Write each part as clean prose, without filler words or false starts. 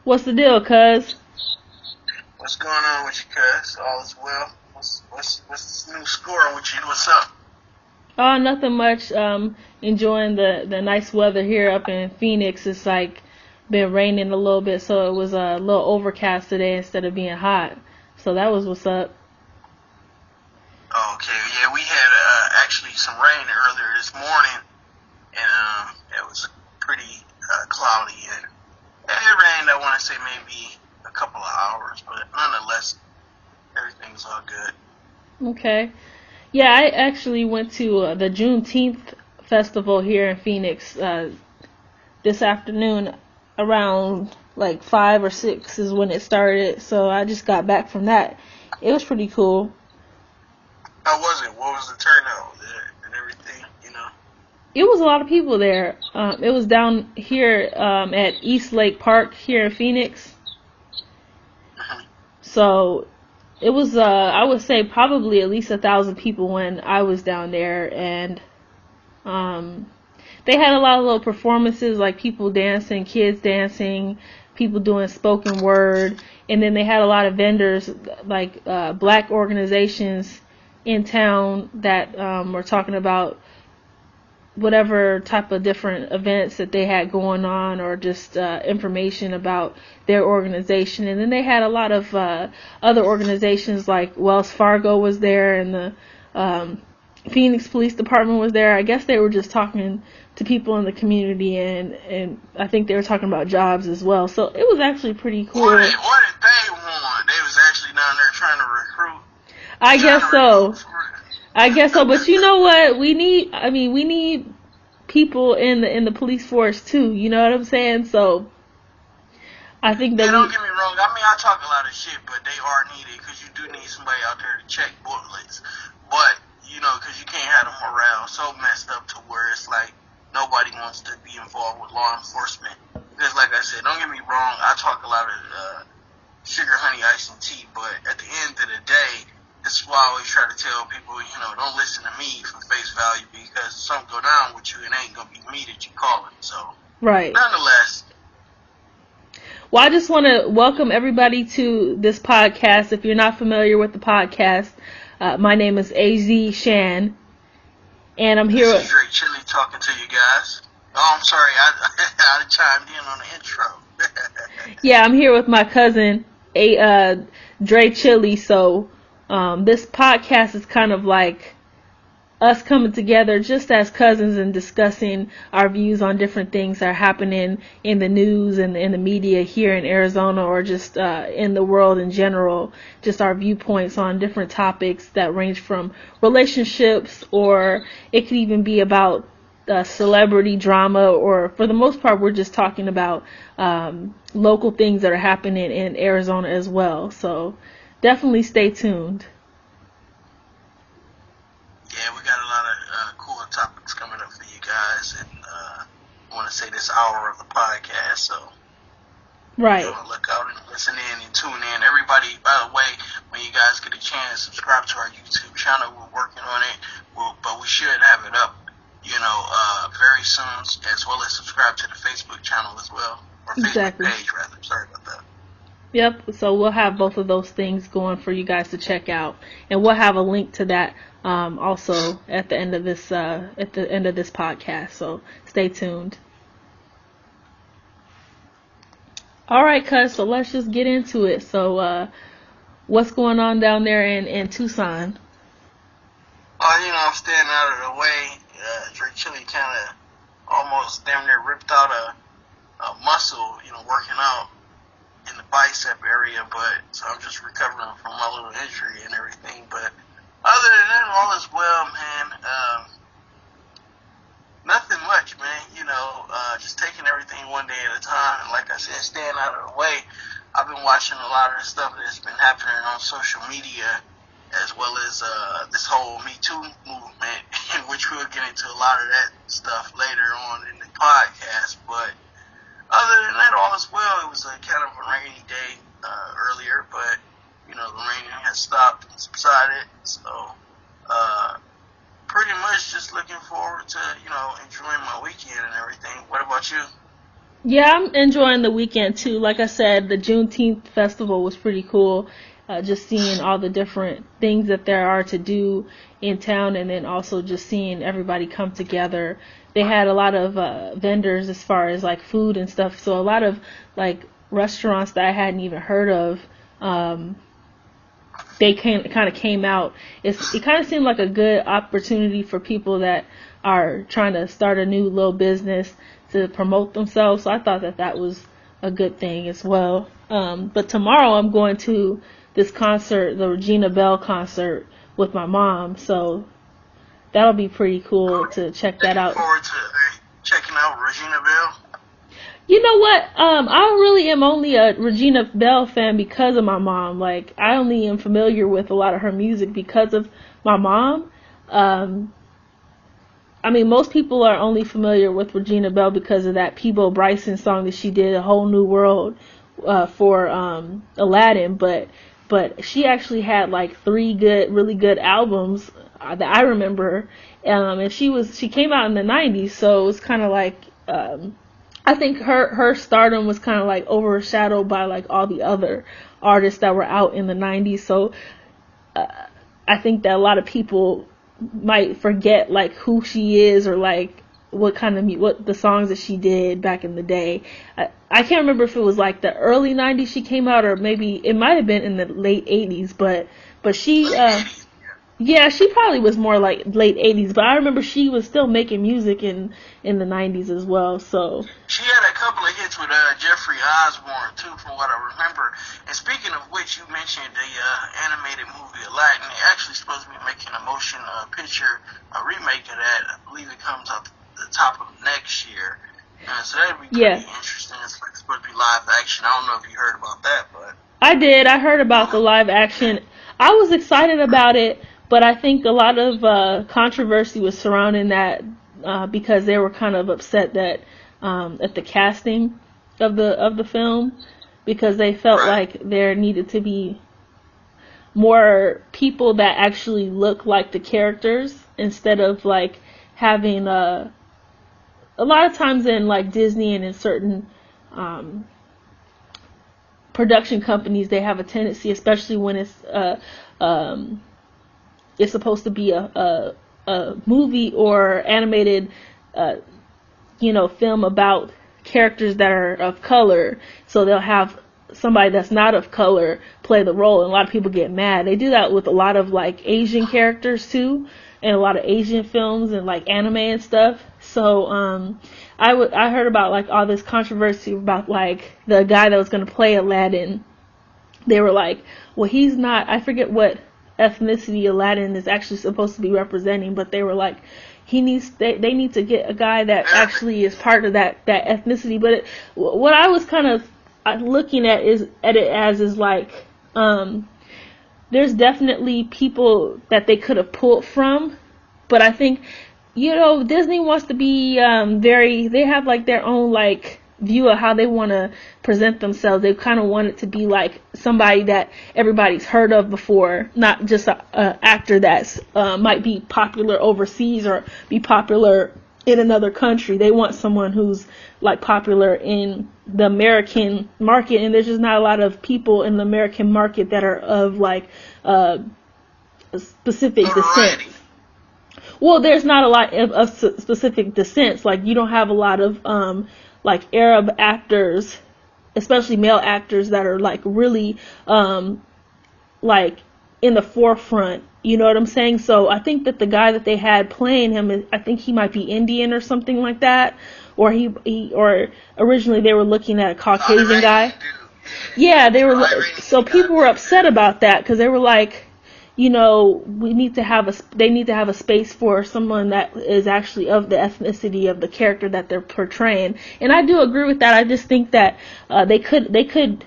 What's the deal, cuz? What's going on with you, cuz? All is well. What's this new score with you? What's up? Oh, nothing much. Enjoying the nice weather here up in Phoenix. It's like been raining a little bit, so it was a little overcast today instead of being hot. So that was what's up. Okay, yeah, we had actually some rain earlier this morning, and it was pretty cloudy, and it rained, I want to say maybe a couple of hours, but nonetheless, everything's all good. Okay. Yeah, I actually went to the Juneteenth festival here in Phoenix this afternoon around like 5 or 6 is when it started. So I just got back from that. It was pretty cool. How was it? What was the turnout there and everything, It was a lot of people there. It was down here at East Lake Park here in Phoenix. Mm-hmm. So it was, I would say, probably at least 1,000 people when I was down there, and they had a lot of little performances, like people dancing, kids dancing, people doing spoken word, and then they had a lot of vendors, like black organizations in town that were talking about whatever type of different events that they had going on, or just information about their organization. And then they had a lot of other organizations, like Wells Fargo was there, and the Phoenix Police Department was there. I guess they were just talking to people in the community, and I think they were talking about jobs as well. So it was actually pretty cool. What did they want? They was actually down there trying to recruit. I guess so, but you know what? We need people in the police force too. You know what I'm saying? So I think that don't get me wrong. I mean, I talk a lot of shit, but they are needed because you do need somebody out there to check bullets. But because you can't have the morale so messed up to where it's like nobody wants to be involved with law enforcement. Because, like I said, don't get me wrong. I talk a lot of sugar, honey, ice, and tea, but at the end of the day, that's why I always try to tell people, don't listen to me for face value, because if something go down with you, it ain't going to be me that you calling. So, right. Nonetheless. Well, I just want to welcome everybody to this podcast. If you're not familiar with the podcast, my name is AZShan, and I'm here with DreChilly talking to you guys. Oh, I'm sorry, I chimed in on the intro. Yeah, I'm here with my cousin, DreChilly. So this podcast is kind of like us coming together just as cousins and discussing our views on different things that are happening in the news and in the media here in Arizona, or just in the world in general. Just our viewpoints on different topics that range from relationships, or it could even be about celebrity drama, or for the most part we're just talking about local things that are happening in Arizona as well. So definitely stay tuned. Yeah, we got a lot of cool topics coming up for you guys, and I want to say this hour of the podcast, so right. Look out and listen in and tune in. Everybody, by the way, when you guys get a chance, subscribe to our YouTube channel. We're working on it, but we should have it up, very soon, as well as subscribe to the Facebook channel as well, or exactly. Facebook page rather. Sorry about that. Yep. So we'll have both of those things going for you guys to check out, and we'll have a link to that also at the end of this podcast. So stay tuned. All right, cuz. So let's just get into it. So what's going on down there in Tucson? I'm staying out of the way. DreChilly kind of almost damn near ripped out a muscle, working out in the bicep area, but so I'm just recovering from my little injury and everything. But other than that, all is well, man. Nothing much, man. Just taking everything one day at a time. And like I said, staying out of the way. I've been watching a lot of the stuff that's been happening on social media, as well as this whole Me Too movement, in which we'll get into a lot of that stuff later on in the podcast. But other than that, all is well. It was a kind of a rainy day earlier, but the rain has stopped and subsided. So pretty much just looking forward to enjoying my weekend and everything. What about you? Yeah, I'm enjoying the weekend too. Like I said, the Juneteenth festival was pretty cool. Just seeing all the different things that there are to do in town, and then also just seeing everybody come together. They had a lot of vendors as far as like food and stuff. So a lot of like restaurants that I hadn't even heard of. They kind of came out. It kind of seemed like a good opportunity for people that are trying to start a new little business to promote themselves. So I thought that that was a good thing as well. But tomorrow I'm going to this concert, the Regina Bell concert, with my mom. So that'll be pretty cool to check that out. Looking forward to checking out Regina Bell. You know what? I really am only a Regina Bell fan because of my mom. Like, I only am familiar with a lot of her music because of my mom. I mean, most people are only familiar with Regina Bell because of that Peabo Bryson song that she did, A Whole New World, for Aladdin. But she actually had like 3 really good albums that I remember. And she came out in the 90s, so it's kind of like, I think her stardom was kind of like overshadowed by like all the other artists that were out in the 90s. So I think that a lot of people might forget like who she is or like what the songs that she did back in the day. I can't remember if it was like the early 90s she came out, or maybe it might have been in the late 80s, but she yeah, she probably was more like late 80s, but I remember she was still making music in the 90s as well. So she had a couple of hits with Jeffrey Osborne too, from what I remember. And speaking of which, you mentioned the animated movie Aladdin. They're actually supposed to be making a motion picture, a remake of that. I believe it comes out the top of next year. So that'd be pretty interesting. It's like supposed to be live action. I don't know if you heard about that, but I did. I heard about the live action. I was excited about it. But I think a lot of controversy was surrounding that because they were kind of upset that at the casting of the film, because they felt like there needed to be more people that actually look like the characters, instead of like having a lot of times in like Disney and in certain production companies, they have a tendency, especially when it's supposed to be a movie or animated, film about characters that are of color. So they'll have somebody that's not of color play the role, and a lot of people get mad. They do that with a lot of like Asian characters too, and a lot of Asian films and like anime and stuff. So I heard about like all this controversy about like the guy that was going to play Aladdin. They were like, well, he's not. I forget what ethnicity Aladdin is actually supposed to be representing, but they were like, they need to get a guy that actually is part of that ethnicity. But what I was kind of looking at it as is like, there's definitely people that they could have pulled from, but I think, Disney wants to be they have like their own like view of how they want to present themselves. They kind of want it to be like somebody that everybody's heard of before, not just a actor that's might be popular overseas or be popular in another country. They want someone who's like popular in the American market, and there's just not a lot of people in the American market that are of like a specific descent. Well, there's not a lot of specific descents. Like, you don't have a lot of like Arab actors, especially male actors, that are like really like in the forefront. You know what I'm saying? So I think that the guy that they had playing him, I think he might be Indian or something like that, or or originally they were looking at a Caucasian guy. Yeah, they were. So people were upset about that because they were like, they need to have a space for someone that is actually of the ethnicity of the character that they're portraying. And I do agree with that. I just think that they could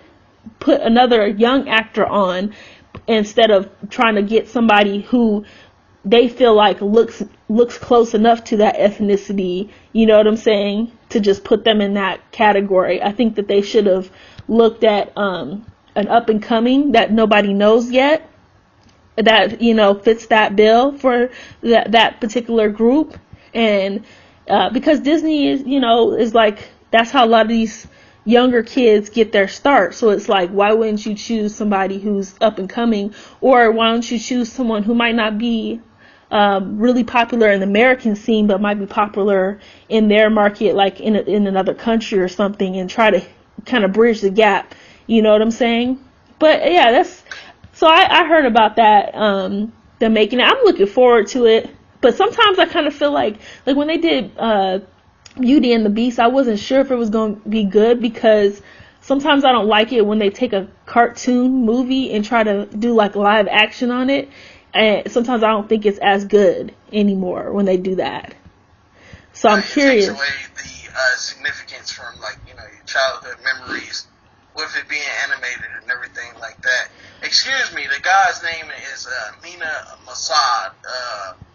put another young actor on instead of trying to get somebody who they feel like looks close enough to that ethnicity. You know what I'm saying? To just put them in that category. I think that they should have looked at an up and coming that nobody knows yet, that fits that bill for that particular group. And because Disney is like that's how a lot of these younger kids get their start. So it's like, why wouldn't you choose somebody who's up and coming, or why don't you choose someone who might not be really popular in the American scene, but might be popular in their market, like in another country or something, and try to kind of bridge the gap. You know what I'm saying? But yeah, so I heard about that, them making it. I'm looking forward to it, but sometimes I kind of feel like when they did Beauty and the Beast, I wasn't sure if it was going to be good, because sometimes I don't like it when they take a cartoon movie and try to do like live action on it, and sometimes I don't think it's as good anymore when they do that. So I'm curious. It takes away the significance from, like, you know, your childhood memories with it being animated and everything like that. Excuse me, the guy's name is Mina Masad.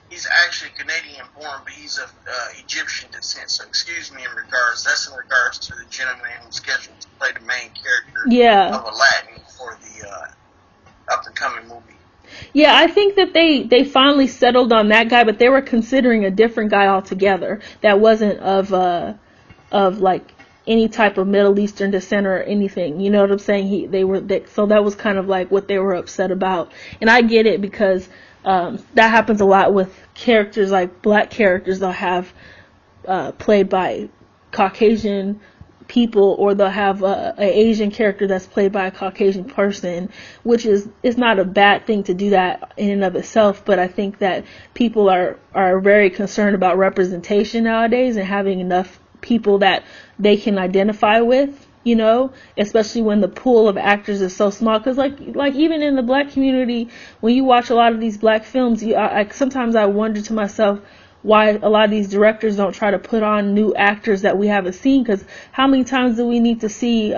He's actually Canadian born, but he's of Egyptian descent. So excuse me that's in regards to the gentleman who's scheduled to play the main character of Aladdin for the up and coming movie. Yeah, I think that they finally settled on that guy, but they were considering a different guy altogether that wasn't of like any type of Middle Eastern descent or anything. You know what I'm saying? So that was kind of like what they were upset about. And I get it, because that happens a lot with characters, like black characters. They'll have played by Caucasian people, or they'll have an Asian character that's played by a Caucasian person, which is not a bad thing to do that in and of itself. But I think that people are very concerned about representation nowadays and having enough people that they can identify with, you know, especially when the pool of actors is so small. Because like even in the black community, when you watch a lot of these black films, sometimes I wonder to myself why a lot of these directors don't try to put on new actors that we haven't seen. Because how many times do we need to see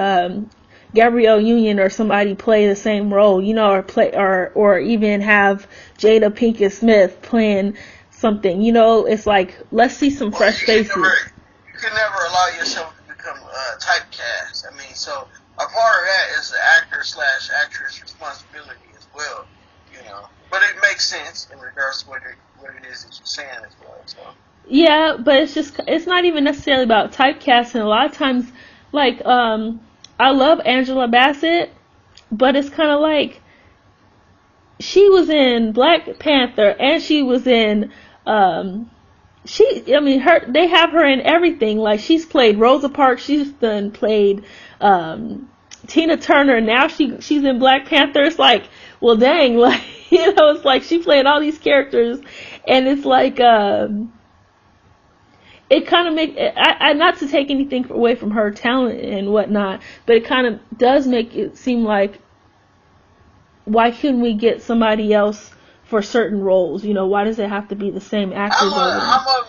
Gabrielle Union or somebody play the same role, you know, or even have Jada Pinkett Smith playing something, you know? It's like, let's see some fresh faces. You can never allow yourself to become typecast. I mean, so a part of that is the actor/actress responsibility as well, you know. But it makes sense in regards to what it is that you're saying as well. So. Yeah, but it's not even necessarily about typecasting. A lot of times, like, I love Angela Bassett, but it's kind of like she was in Black Panther and she was in they have her in everything. Like, she's played Rosa Parks, she's done played Tina Turner, and now she's in Black Panther. It's like, well, dang, like, you know, it's like she played all these characters, and it's like it kind of I not to take anything away from her talent and whatnot, but it kind of does make it seem like, why couldn't we get somebody else for certain roles? You know, why does it have to be the same actors? I'm of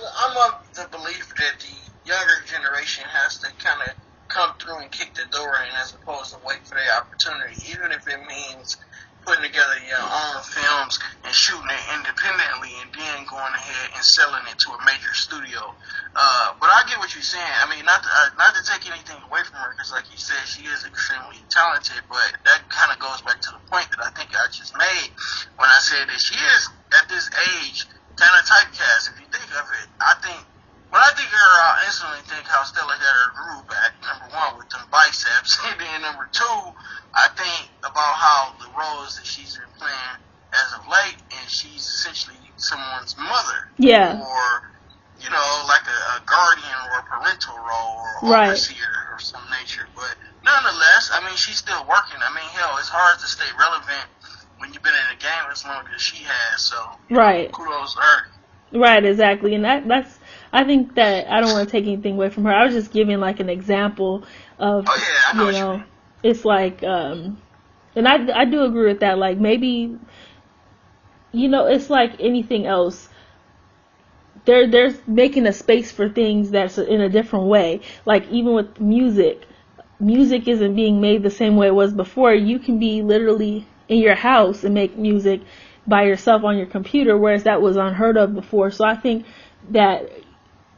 the belief that the younger generation has to kind of come through and kick the door in, as opposed to wait for their opportunity, even if it means putting together your own films and shooting it independently and then going ahead and selling it to a major studio. But I get what you're saying. I mean, not to take anything away from her, because like you said, she is extremely talented, but that kind of goes back to the point that I think I just made when I said that she is, at this age, kind of typecast. If you think of it, when I think of her, I instantly think how Stella got her groove back, number one, with them biceps, and then number two, I think about how the roles that she's been playing as of late, and she's essentially someone's mother. Yeah. Or, you know, like a guardian or a parental role, or overseer or some nature. But nonetheless, I mean, she's still working. I mean, hell, it's hard to stay relevant when you've been in the game as long as she has. So, kudos to her. Right, exactly. And that's, I think that I don't want to take anything away from her. I was just giving like an example of, you know, it's like, and I do agree with that. Like, maybe, you know, it's like anything else. There's making a space for things that's in a different way. Like, even with music isn't being made the same way it was before. You can be literally in your house and make music by yourself on your computer, whereas that was unheard of before. So I think that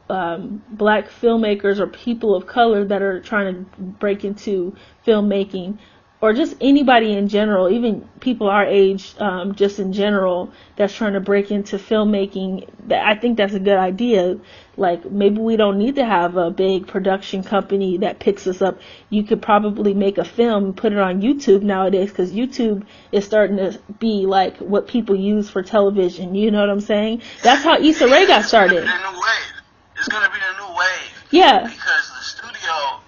black filmmakers or people of color that are trying to break into filmmaking or just anybody in general, even people our age, just in general, that's trying to break into filmmaking, I think that's a good idea. Like, maybe we don't need to have a big production company that picks us up. You could probably make a film and put it on YouTube nowadays, because YouTube is starting to be like what people use for television. You know what I'm saying? That's how Issa Rae got started. It's going to be the new wave. Yeah. Because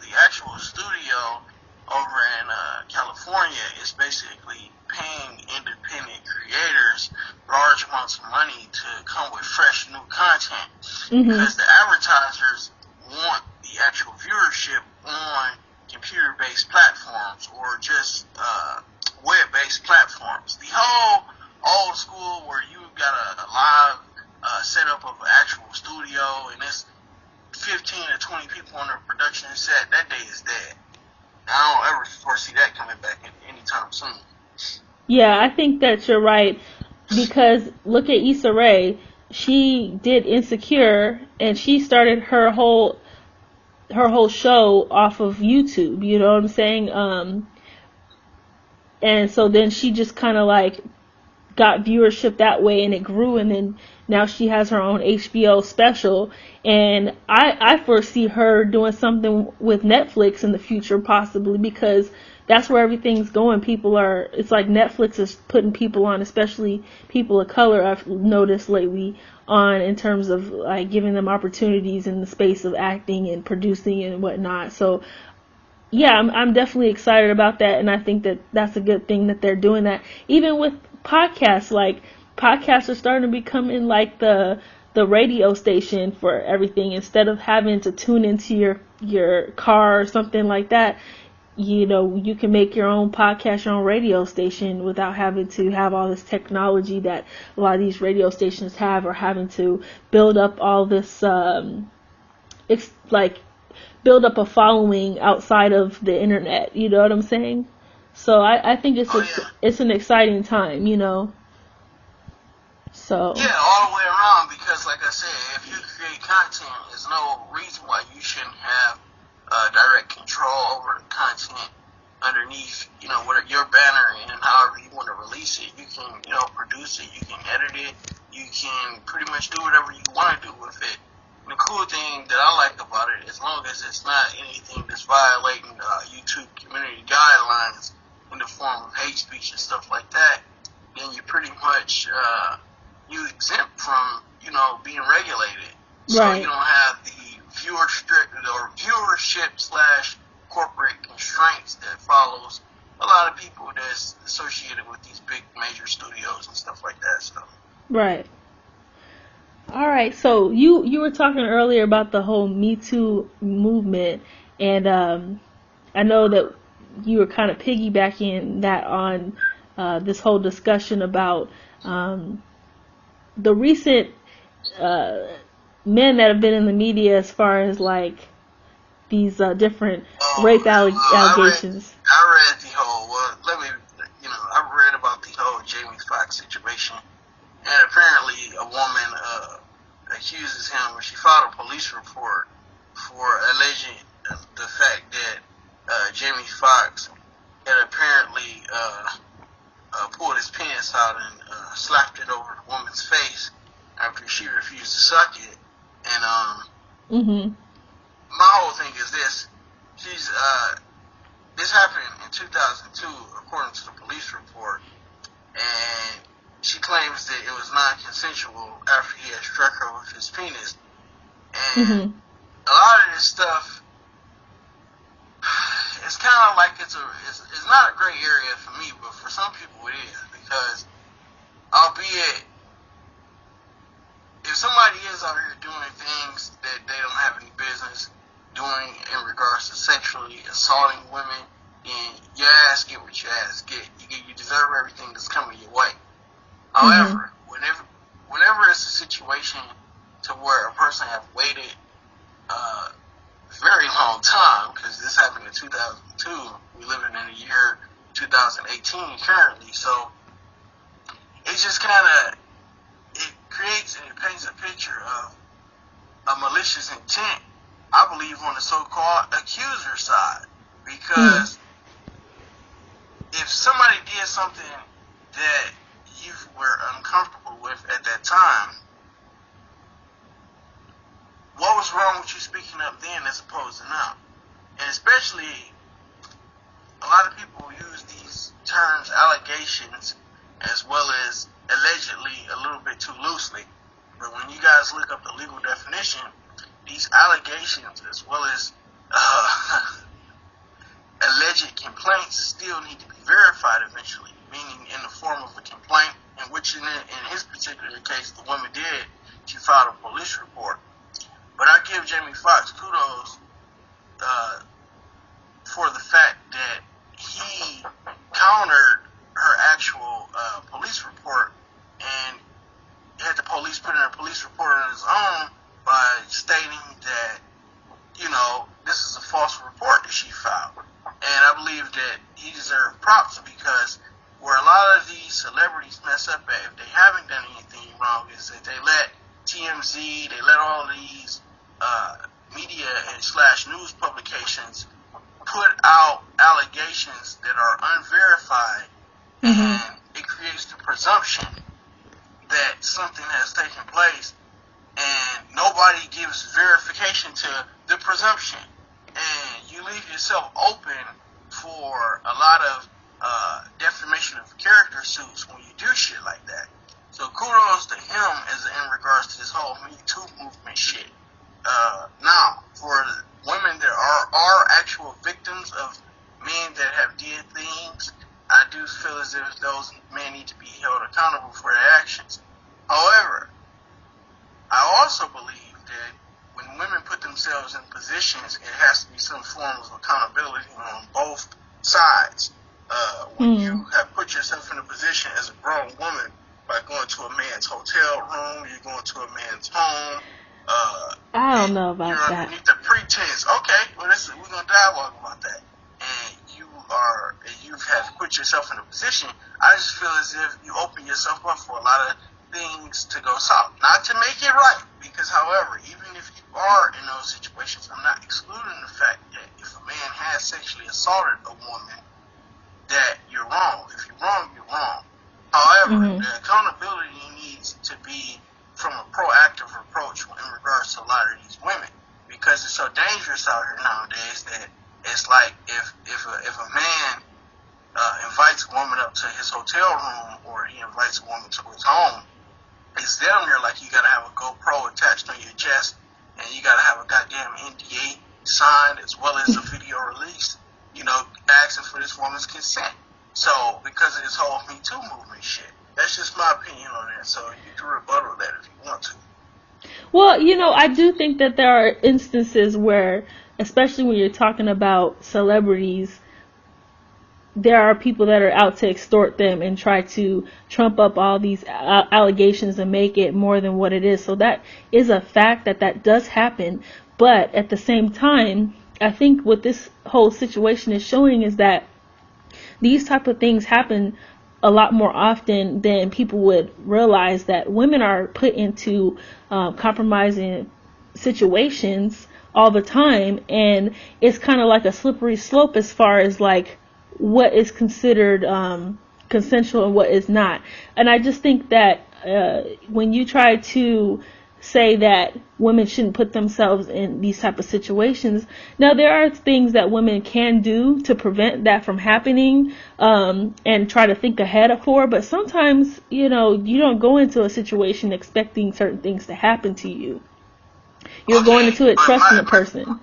the actual studio over in California is basically paying independent creators large amounts of money to come with fresh new content. Mm-hmm. Because the advertisers want the actual viewership on computer-based platforms or just web-based platforms. The whole old school where you got a live setup of an actual studio and it's 15 to 20 people on a production set, that day is dead. I don't ever foresee that coming back anytime soon. Yeah, I think that you're right, because look at Issa Rae. She did Insecure, and she started her whole show off of YouTube. You know what I'm saying? And so then she just kind of like got viewership that way, and it grew, and then now she has her own HBO special, and I foresee her doing something with Netflix in the future, possibly, because that's where everything's going. It's like Netflix is putting people on, especially people of color, I've noticed lately, on in terms of like giving them opportunities in the space of acting and producing and whatnot. So yeah, I'm definitely excited about that, and I think that that's a good thing that they're doing that. Even with podcasts, like podcasts are starting to become in like the radio station for everything. Instead of having to tune into your car or something like that, you know, you can make your own podcast, your own radio station, without having to have all this technology that a lot of these radio stations have, or having to build up all this it's like build up a following outside of the internet. You know what I'm saying? So I think it's an exciting time, you know. So yeah, all the way around, because like I said, if you create content, there's no reason why you shouldn't have direct control over the content underneath, you know, your banner, and however you want to release it. You can, you know, produce it, you can edit it, you can pretty much do whatever you want to do with it. And the cool thing that I like about it, as long as it's not anything that's violating YouTube community guidelines in the form of hate speech and stuff like that, then you pretty much you exempt from, you know, being regulated. So right. You don't have the viewership / corporate constraints that follows a lot of people that's associated with these big major studios and stuff like that. So right. All right. So you were talking earlier about the whole Me Too movement, and I know that you were kind of piggybacking that on this whole discussion about the recent men that have been in the media, as far as like these different rape allegations. I read the whole, I read about the whole Jamie Foxx situation, and apparently a woman accuses him, or she filed a police report for alleging the fact that Jamie Foxx had apparently pulled his pants out and slapped it over the woman's face after she refused to suck it. And my whole thing is this: this happened in 2002, according to the police report, and she claims that it was non-consensual after he had struck her with his penis. And a lot of this stuff, it's kind of like it's not a gray area for me, but for some people it is, because albeit if somebody is out here doing things that they don't have any business doing in regards to sexually assaulting women, then your ass get what your ass get. You deserve everything that's coming your way. However, whenever it's a situation to where a person have waited a very long time, because this happened in 2002, we living in the year 2018 currently, so it just kind of, it creates and it paints a picture of a malicious intent, I believe, on the so-called accuser side, because somebody did something that you were uncomfortable with at that time, what was wrong with you speaking up then as opposed to now? And especially, a lot of people use these terms, allegations, as well as allegedly, a little bit too loosely. But when you guys look up the legal definition, these allegations, as well as alleged complaints, still need to be verified eventually, meaning in the form of a complaint, in which in his particular case, the woman did. She filed a police report. But I give Jamie Foxx kudos for the fact that he countered her actual police report and had the police put in a police report on his own by stating that, you know, this is a false report that she filed. And I believe that he deserved props, because where a lot of these celebrities mess up at, if they haven't done anything wrong, is that they let TMZ, they let all these media and / news publications put out allegations that are unverified, and it creates the presumption that something has taken place, and nobody gives verification to the presumption, and you leave yourself open for a lot of defamation of character suits when you do shit like that. So kudos to him in regards to this whole Me Too movement shit. Now, for women that are actual victims of men that have did things, I do feel as if those men need to be held accountable for their actions. However, I also believe that when women put themselves in positions, it has to be some form of accountability on both sides. When you have put yourself in a position as a grown woman by going to a man's hotel room, you're going to a man's home. I don't know about you're that. underneath the pretense. Okay, well, we're gonna dialogue about that. And you have put yourself in a position. I just feel as if you open yourself up for a lot of things to go south. Not to make it right, because, however, even if you are in those situations, I'm not excluding the fact that if a man has sexually assaulted a woman, that you're wrong. If you're wrong, you're wrong. However, the accountability needs to be from a proactive approach in regards to a lot of these women, because it's so dangerous out here nowadays that it's like if a man invites a woman up to his hotel room, or he invites a woman to his home, it's damn near like you gotta have a GoPro attached on your chest, and you gotta have a goddamn NDA signed, as well as a video released, you know, asking for this woman's consent. So, because of this whole Me Too movement shit. That's just my opinion on that, so you can rebuttal that if you want to. Well, you know, I do think that there are instances where, especially when you're talking about celebrities, there are people that are out to extort them and try to trump up all these allegations and make it more than what it is. So that is a fact that does happen. But at the same time, I think what this whole situation is showing is that these type of things happen a lot more often than people would realize, that women are put into compromising situations all the time, and it's kind of like a slippery slope as far as like what is considered consensual and what is not. And I just think that when you try to say that women shouldn't put themselves in these type of situations, now there are things that women can do to prevent that from happening, and try to think ahead for, but sometimes, you know, you don't go into a situation expecting certain things to happen to you. You're going into it trusting the person. When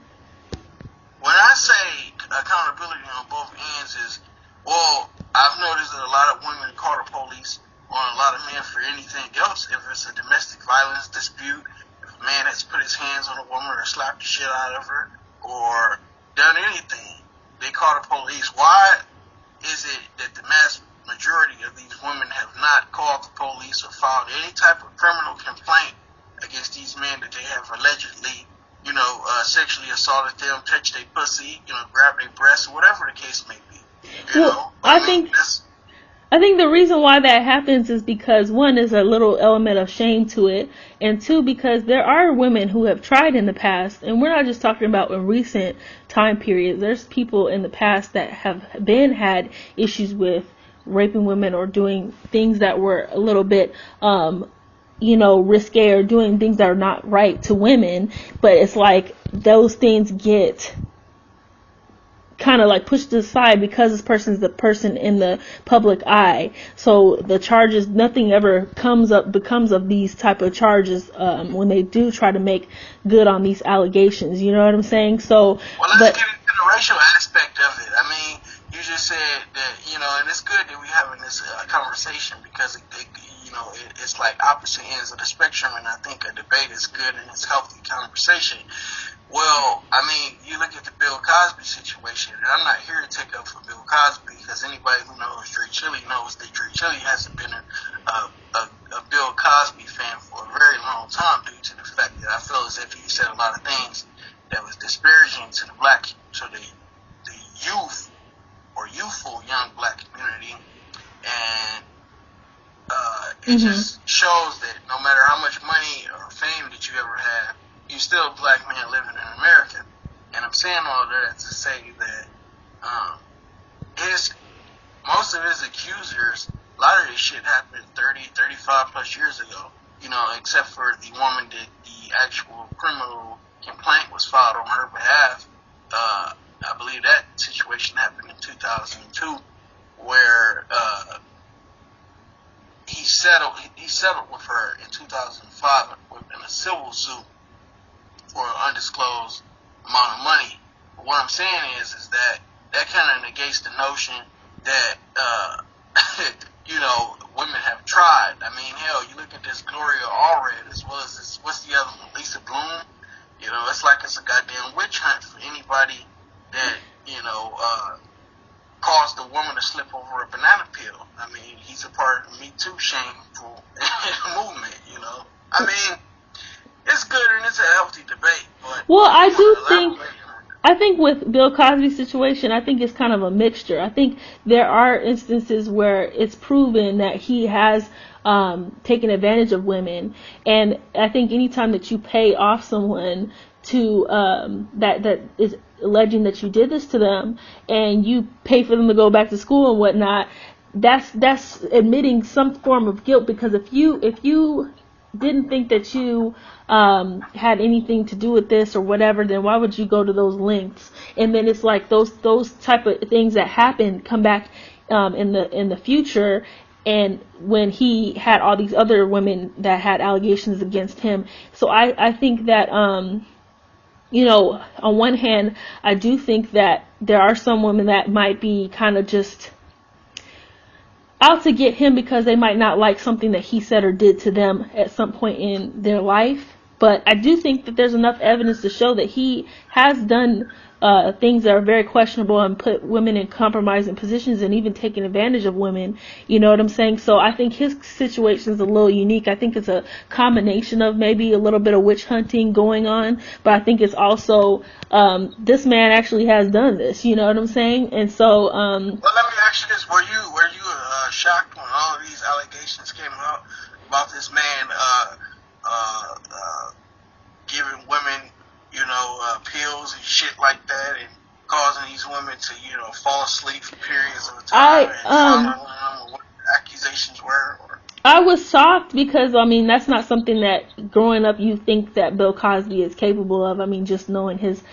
I say accountability on both ends is, well, I've noticed that a lot of women call the police on a lot of men for anything else. If it's a domestic violence dispute, if a man has put his hands on a woman or slapped the shit out of her or done anything, they call the police. Why is it that the mass majority of these women have not called the police or filed any type of criminal complaint against these men that they have allegedly, you know, sexually assaulted them, touched their pussy, you know, grabbed their breasts, or whatever the case may be? You know? I think I think the reason why that happens is because, one, there's a little element of shame to it, and two, because there are women who have tried in the past, and we're not just talking about in recent time periods. There's people in the past that have had issues with raping women or doing things that were a little bit, risque, or doing things that are not right to women, but it's like those things get kind of like pushed aside because this person's the person in the public eye. So the charges, nothing ever becomes of these type of charges when they do try to make good on these allegations. You know what I'm saying? So, well, let's get into the racial aspect of it. I mean, you just said that, and it's good that we're having this conversation because it's like opposite ends of the spectrum, and I think a debate is good and it's healthy conversation. Well, I mean, you look at the Bill Cosby situation, and I'm not here to take up for Bill Cosby because anybody who knows DreChilly knows that DreChilly hasn't been a Bill Cosby fan for a very long time due to the fact that I feel as if he said a lot of things that was disparaging to the youth or youthful young black community, and it just shows that no matter how much money or fame that you ever have, you're still a black man living in America. And I'm saying all that to say that most of his accusers, a lot of this shit happened 30, 35 plus years ago, except for the woman that the actual criminal complaint was filed on her behalf. I believe that situation happened in 2002, where he settled with her in 2005 in a civil suit for an undisclosed amount of money. But what I'm saying is that kind of negates the notion that women have tried. I mean, hell, you look at this Gloria Allred as well as this, what's the other one, Lisa Bloom. It's like it's a goddamn witch hunt for anybody that caused a woman to slip over a banana peel. I mean, he's a part of the Me Too shameful movement. I mean, it's good and it's a healthy debate. But well, I think with Bill Cosby's situation, I think it's kind of a mixture. I think there are instances where it's proven that he has taken advantage of women, and I think anytime that you pay off someone to that is alleging that you did this to them, and you pay for them to go back to school and whatnot, that's admitting some form of guilt. Because if you didn't think that you had anything to do with this or whatever, then why would you go to those lengths? And then it's like those type of things that happen come back in the future. And when he had all these other women that had allegations against him, so I think that on one hand, I do think that there are some women that might be kind of just out to get him because they might not like something that he said or did to them at some point in their life. But I do think that there's enough evidence to show that he has done things that are very questionable and put women in compromising positions and even taken advantage of women. You know what I'm saying? So I think his situation is a little unique. I think it's a combination of maybe a little bit of witch hunting going on, but I think it's also this man actually has done this. You know what I'm saying? And so well, let me ask you this: Were you shocked when all of these allegations came out about this man giving women, pills and shit like that, and causing these women to, fall asleep for periods of time, and following them, what the accusations were? I was shocked because, that's not something that growing up you think that Bill Cosby is capable of. Just knowing his,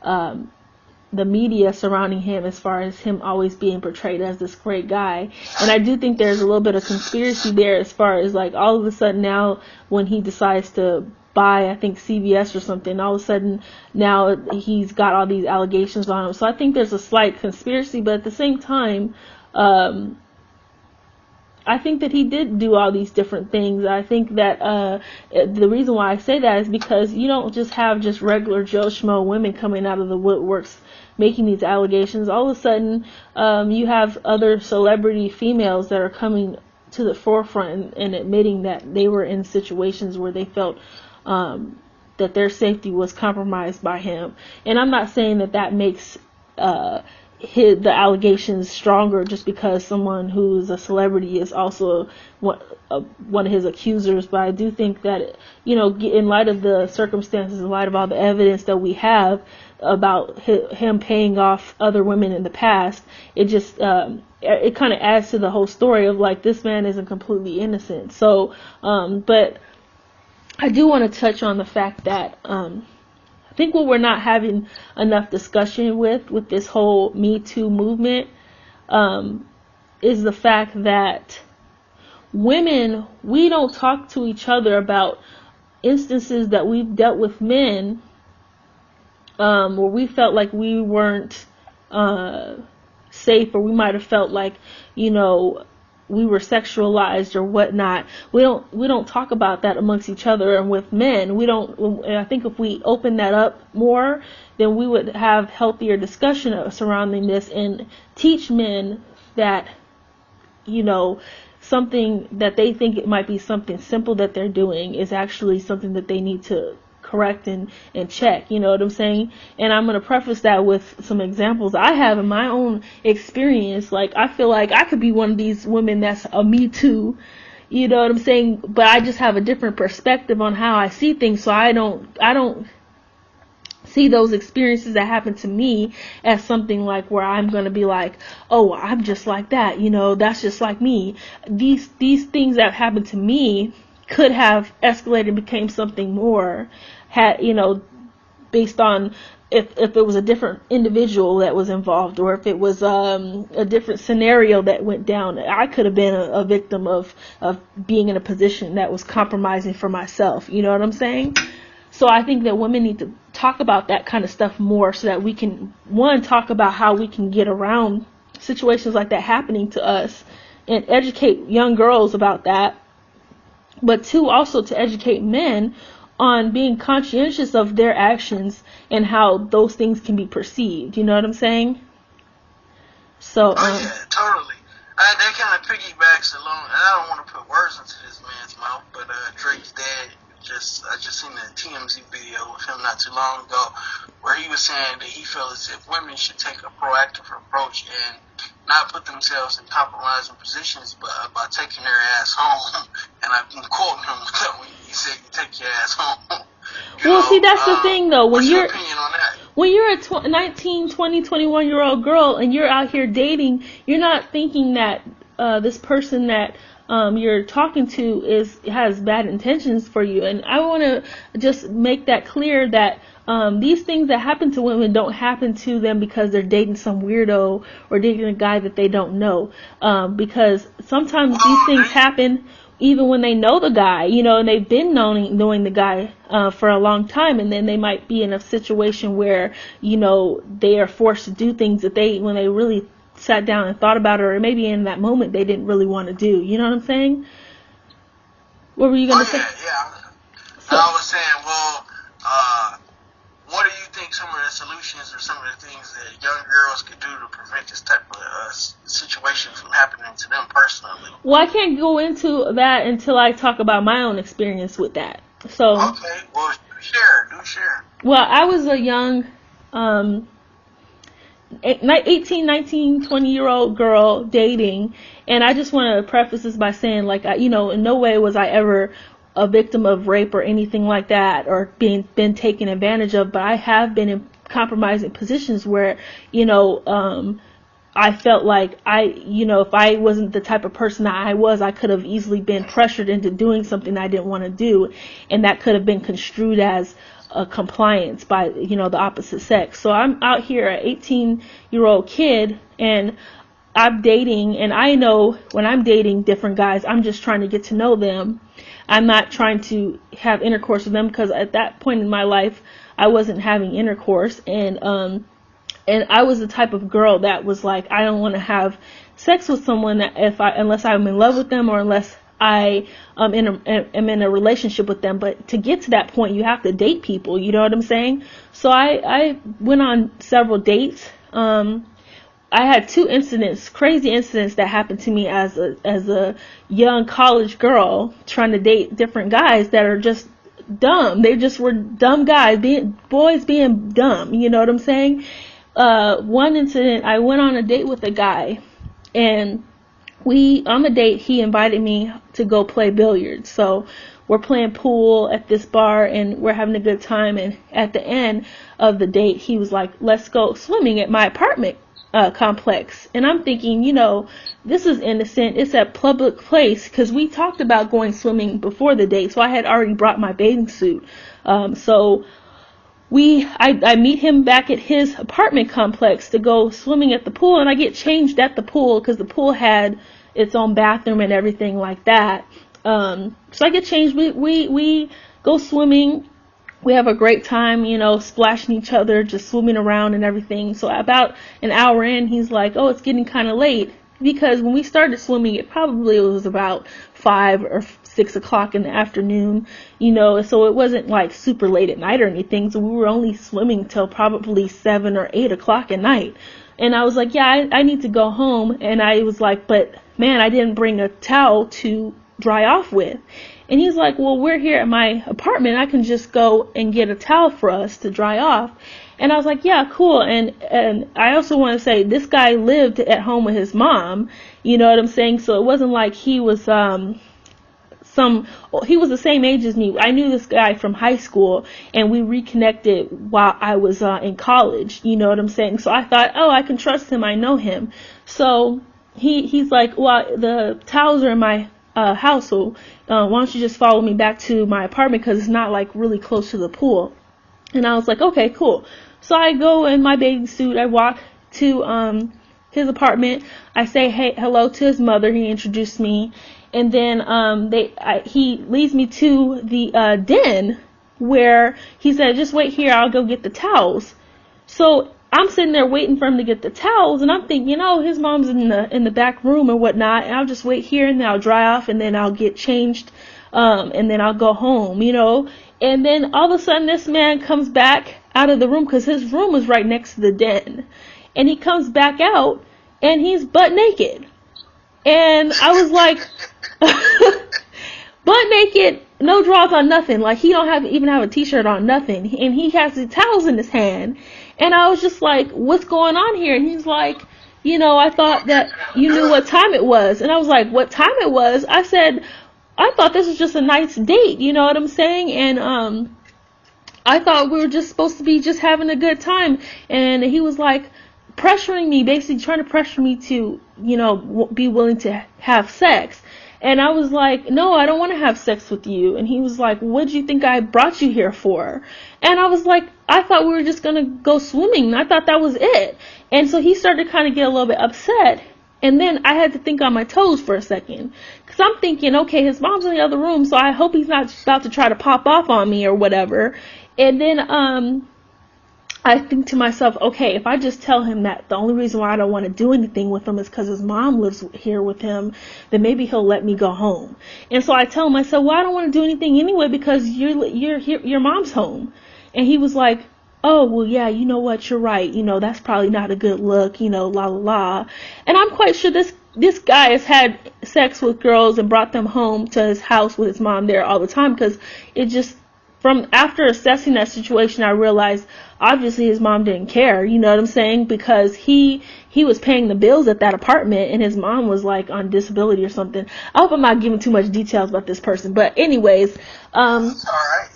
the media surrounding him as far as him always being portrayed as this great guy. And I do think there's a little bit of conspiracy there as far as like all of a sudden now when he decides to buy, I think, CBS or something, all of a sudden now he's got all these allegations on him. So I think there's a slight conspiracy, but at the same time, I think that he did do all these different things. I think that the reason why I say that is because you don't just have just regular Joe Schmo women coming out of the woodworks making these allegations. All of a sudden, you have other celebrity females that are coming to the forefront and admitting that they were in situations where they felt that their safety was compromised by him. And I'm not saying that makes the allegations stronger just because someone who is a celebrity is also one of his accusers. But I do think that, in light of the circumstances, in light of all the evidence that we have about him paying off other women in the past, it just it kind of adds to the whole story of like, this man isn't completely innocent. So but I do want to touch on the fact that I think what we're not having enough discussion with this whole Me Too movement is the fact that women, we don't talk to each other about instances that we've dealt with men where we felt like we weren't safe, or we might have felt like, we were sexualized or whatnot. We don't talk about that amongst each other. And with men, I think if we open that up more, then we would have healthier discussion surrounding this and teach men that, something that they think it might be something simple that they're doing is actually something that they need to correct and check, you know what I'm saying? And I'm going to preface that with some examples I have in my own experience. Like, I feel like I could be one of these women that's a Me Too, you know what I'm saying? But I just have a different perspective on how I see things, so I don't see those experiences that happen to me as something like where I'm going to be like, oh, I'm just like that, that's just like me. These things that happened to me could have escalated and became something more, based on if it was a different individual that was involved, or if it was a different scenario that went down. I could have been a victim of being in a position that was compromising for myself, you know what I'm saying? So I think that women need to talk about that kind of stuff more, so that we can, one, talk about how we can get around situations like that happening to us and educate young girls about that. But two, also to educate men on being conscientious of their actions and how those things can be perceived. You know what I'm saying? So, yeah, totally. That kind of piggybacks along, and I don't want to put words into this man's mouth, but Drake's dad, I just seen a TMZ video with him not too long ago, where he was saying that he felt as if women should take a proactive approach and not put themselves in compromising positions, but by taking their ass home. And I've been quoting him with that when he said, "You take your ass home." See, that's the thing, though. What's your opinion on that? When you're a 19, 20, 21-year-old girl and you're out here dating, you're not thinking that this person that you're talking to has bad intentions for you. And I want to just make that clear that these things that happen to women don't happen to them because they're dating some weirdo or dating a guy that they don't know. Because sometimes these things happen even when they know the guy, and they've been knowing the guy for a long time, and then they might be in a situation where, they are forced to do things that when they really sat down and thought about it, or maybe in that moment they didn't really want to do. You know what I'm saying? What were you going to say? Yeah. So, I was saying, what do you think some of the solutions or some of the things that young girls could do to prevent this type of situation from happening to them personally? Well, I can't go into that until I talk about my own experience with that. So, okay, well, do share. Well, I was a young 18, 19, 20-year-old girl dating, and I just want to preface this by saying, like, in no way was I ever a victim of rape or anything like that, or been taken advantage of, but I have been in compromising positions where, I felt like if I wasn't the type of person that I was, I could have easily been pressured into doing something I didn't want to do, and that could have been construed as a compliance by, the opposite sex. So I'm out here, an 18-year-old kid, and I'm dating, and I know when I'm dating different guys, I'm just trying to get to know them. I'm not trying to have intercourse with them, because at that point in my life, I wasn't having intercourse, and I was the type of girl that was like, I don't want to have sex with someone unless I'm in love with them, or unless I am in a relationship with them. But to get to that point, you have to date people. You know what I'm saying? So I went on several dates. I had two crazy incidents that happened to me as a young college girl trying to date different guys that are just dumb. They just were dumb guys, boys being dumb. You know what I'm saying? one incident, I went on a date with a guy, and on the date, he invited me to go play billiards. So we're playing pool at this bar, and we're having a good time. And at the end of the date, he was like, let's go swimming at my apartment complex. And I'm thinking, this is innocent. It's a public place, because we talked about going swimming before the date. So I had already brought my bathing suit. So I meet him back at his apartment complex to go swimming at the pool, and I get changed at the pool because the pool had its own bathroom and everything like that. So I get changed. We go swimming. We have a great time, splashing each other, just swimming around and everything. So about an hour in, he's like, oh, it's getting kind of late. Because when we started swimming, it was about 5 or 6 o'clock in the afternoon, so it wasn't like super late at night or anything. So we were only swimming till probably 7 or 8 o'clock at night. And I was like, yeah, I need to go home. And I was like, but man, I didn't bring a towel to dry off with. And he's like, well, we're here at my apartment. I can just go and get a towel for us to dry off. And I was like, yeah, cool. And I also want to say this guy lived at home with his mom. You know what I'm saying? So it wasn't like he was he was the same age as me. I knew this guy from high school, and we reconnected while I was in college. You know what I'm saying? So I thought, oh, I can trust him. I know him. So he's like, well, the towels are in my house, so why don't you just follow me back to my apartment, because it's not like really close to the pool. And I was like, okay, cool. So I go in my bathing suit. I walk to his apartment. I say hello to his mother. He introduced me. And then he leads me to the den, where he said, just wait here, I'll go get the towels. So I'm sitting there waiting for him to get the towels, and I'm thinking, his mom's in the back room or whatnot, and I'll just wait here, and then I'll dry off, and then I'll get changed, and then I'll go home, And then all of a sudden, this man comes back out of the room, because his room was right next to the den. And he comes back out, and he's butt naked. And I was like, butt naked, no drawers on, nothing. Like, he don't even have a t-shirt on, nothing. And he has the towels in his hand. And I was just like, what's going on here? And he's like, I thought that you knew what time it was. And I was like, what time it was? I said, I thought this was just a nice date, you know what I'm saying? And I thought we were just supposed to be just having a good time. And he was like pressuring me, basically trying to pressure me to, be willing to have sex. And I was like, no, I don't want to have sex with you. And he was like, what do you think I brought you here for? And I was like, I thought we were just going to go swimming. I thought that was it. And so he started to kind of get a little bit upset. And then I had to think on my toes for a second. Because I'm thinking, okay, his mom's in the other room, so I hope he's not about to try to pop off on me or whatever. And then I think to myself, okay, if I just tell him that the only reason why I don't want to do anything with him is because his mom lives here with him, then maybe he'll let me go home. And so I tell him, I said, well, I don't want to do anything anyway because your mom's home. And he was like, oh, well, yeah, you know what, you're right. That's probably not a good look, la, la, la. And I'm quite sure this guy has had sex with girls and brought them home to his house with his mom there all the time, because it just, from after assessing that situation, I realized obviously his mom didn't care, you know what I'm saying? Because he was paying the bills at that apartment, and his mom was like on disability or something. I hope I'm not giving too much details about this person, but anyways, it's all right.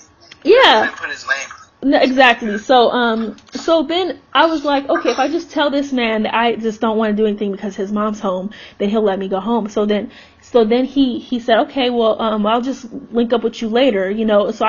Yeah. Put his name. No, exactly. So then I was like, okay, if I just tell this man that I just don't want to do anything because his mom's home, then he'll let me go home. So then he said, okay, well, I'll just link up with you later, So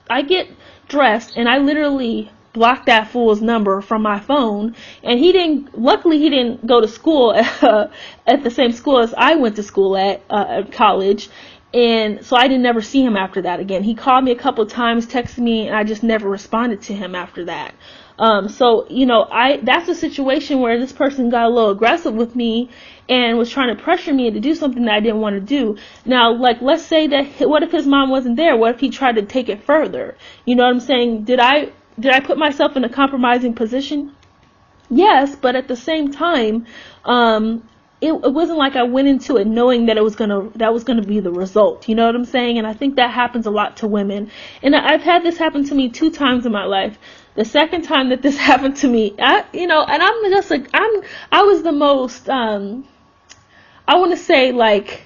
I get dressed, and I literally blocked that fool's number from my phone. And luckily he didn't go to school at the same school as I went to school at college. And so I didn't never see him after that again. He called me a couple of times, texted me, and I just never responded to him after that. So that's a situation where this person got a little aggressive with me and was trying to pressure me to do something that I didn't want to do. Now, like, let's say that, what if his mom wasn't there? What if he tried to take it further? You know what I'm saying? Did I put myself in a compromising position? Yes, but at the same time, it wasn't like I went into it knowing that that was gonna be the result. You know what I'm saying? And I think that happens a lot to women. And I've had this happen to me 2 times in my life. The second time that this happened to me, and I'm just like, I was the most, I want to say like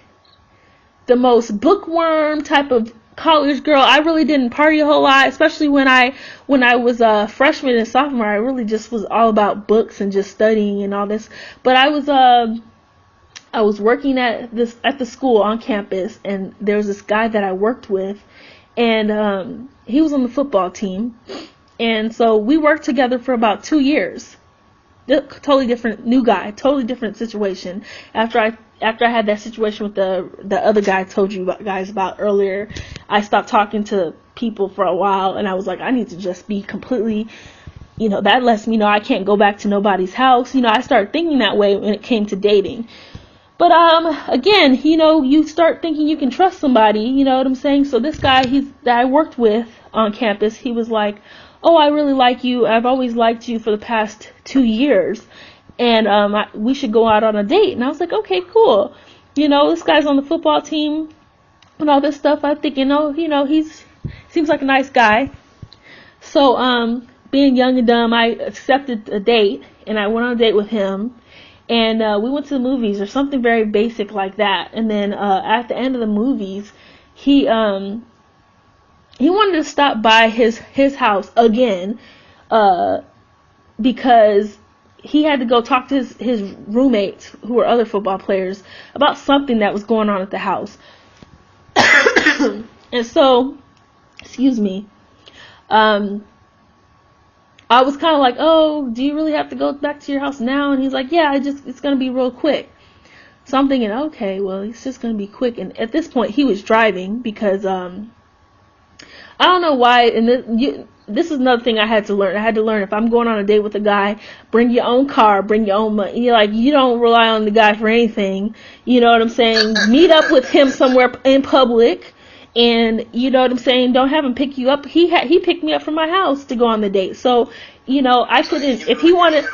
the most bookworm type of college girl. I really didn't party a whole lot, especially when I was a freshman and sophomore. I really just was all about books and just studying and all this. But I was working at the school on campus, and there was this guy that I worked with, and he was on the football team, and so we worked together for about 2 years. Totally different, new guy, totally different situation. After I had that situation with the other guy I told you guys about earlier, I stopped talking to people for a while, and I was like, I need to just be completely, that lets me know I can't go back to nobody's house. I started thinking that way when it came to dating. But again, you start thinking you can trust somebody, you know what I'm saying? So this guy that I worked with on campus, he was like, oh, I really like you. I've always liked you for the past 2 years. And we should go out on a date. And I was like, okay, cool. This guy's on the football team and all this stuff. I think, he's seems like a nice guy. So being young and dumb, I accepted a date, and I went on a date with him. And we went to the movies or something very basic like that. And then at the end of the movies, he wanted to stop by his house again because he had to go talk to his roommates, who were other football players, about something that was going on at the house. And so, excuse me, I was kind of like, oh, do you really have to go back to your house now? And he's like, yeah, it's going to be real quick. So I'm thinking, okay, well, it's just going to be quick. And at this point, he was driving because, I don't know why. And this is another thing I had to learn. I had to learn, if I'm going on a date with a guy, bring your own car, bring your own money. You don't rely on the guy for anything. You know what I'm saying? Meet up with him somewhere in public. And you know what I'm saying? Don't have him pick you up. He picked me up from my house to go on the date. So, I couldn't, if he wanted,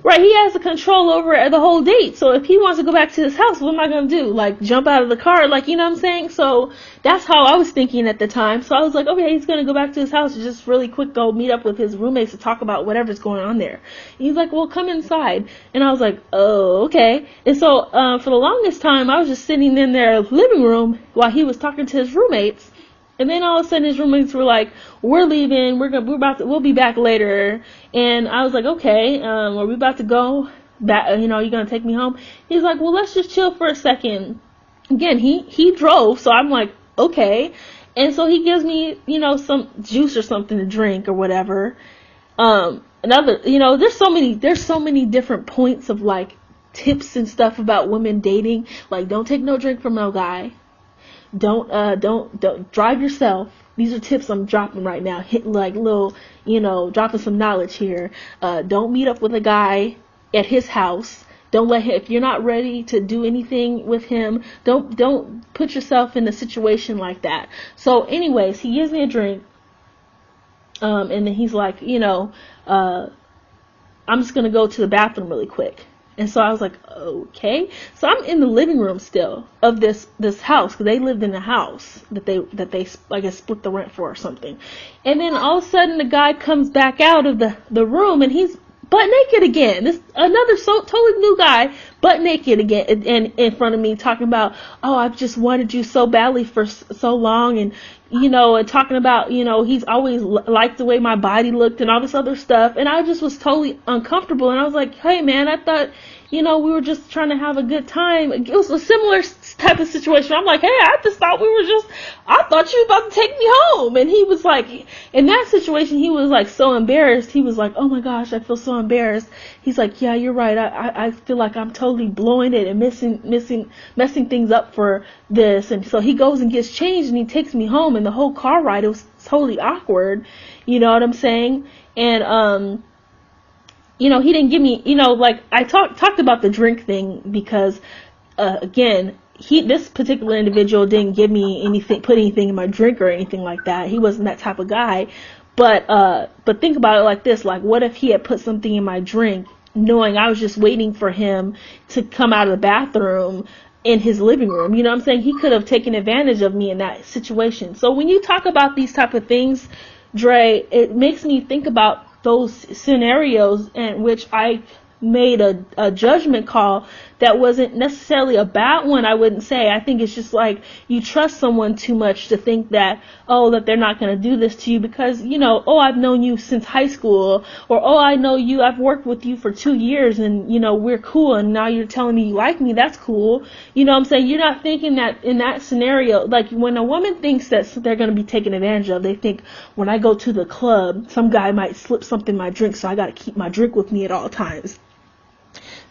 right, he has the control over the whole date. So if he wants to go back to his house, what am I going to do? Like, jump out of the car? Like, you know what I'm saying? So that's how I was thinking at the time. So I was like, okay, he's going to go back to his house and just really quick go meet up with his roommates to talk about whatever's going on there. And he's like, well, come inside. And I was like, oh, okay. And so for the longest time, I was just sitting in their living room while he was talking to his roommates. And then all of a sudden his roommates were like, we're leaving, we'll be back later. And I was like, okay, are we about to go back? You're going to take me home? He's like, well, let's just chill for a second. Again, he drove, so I'm like, okay. And so he gives me, some juice or something to drink or whatever. There's so many different points of like tips and stuff about women dating. Like, don't take no drink from no guy. Don't drive yourself. These are tips I'm dropping right now. Hit like little, dropping some knowledge here. Don't meet up with a guy at his house. Don't let him, if you're not ready to do anything with him, don't put yourself in a situation like that. So anyways, he gives me a drink. And then he's like, I'm just going to go to the bathroom really quick. And so I was like, okay. So I'm in the living room still of this house, because they lived in a house that they I guess split the rent for or something. And then all of a sudden the guy comes back out of the room, and he's butt naked again. This another totally new guy, butt naked again, and in front of me, talking about, oh, I've just wanted you so badly for so long, and and talking about, he's always liked the way my body looked and all this other stuff. And I just was totally uncomfortable. And I was like, hey, man, I thought, we were just trying to have a good time. It was a similar type of situation. I'm like, hey, I thought you were about to take me home. And he was like, in that situation, he was like so embarrassed. He was like, oh my gosh, I feel so embarrassed. He's like, yeah, you're right. I feel like I'm totally blowing it and messing things up for this. And so he goes and gets changed, and he takes me home. And the whole car ride, it was totally awkward. You know what I'm saying? And, he didn't give me, like I talked about the drink thing because, again, this particular individual didn't give me anything, put anything in my drink or anything like that. He wasn't that type of guy. But think about it like this. Like, what if he had put something in my drink, knowing I was just waiting for him to come out of the bathroom in his living room? You know what I'm saying? He could have taken advantage of me in that situation. So when you talk about these type of things, Dre, it makes me think about those scenarios in which I made a judgment call that wasn't necessarily a bad one, I wouldn't say. I think it's just like you trust someone too much to think that, oh, that they're not going to do this to you because, you know, oh, I've known you since high school, or oh, I know you, I've worked with you for 2 years and, you know, we're cool and now you're telling me you like me, that's cool. You know what I'm saying? You're not thinking that in that scenario, like when a woman thinks that they're going to be taken advantage of, they think when I go to the club, some guy might slip something in my drink, so I got to keep my drink with me at all times.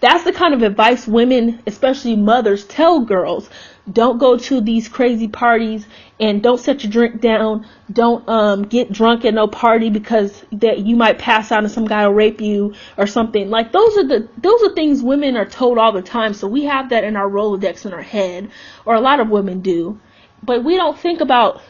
That's the kind of advice women, especially mothers, tell girls. Don't go to these crazy parties and don't set your drink down. Don't get drunk at no party because that you might pass out and some guy will rape you or something. Like those are things women are told all the time. So we have that in our Rolodex in our head, or a lot of women do. But we don't think about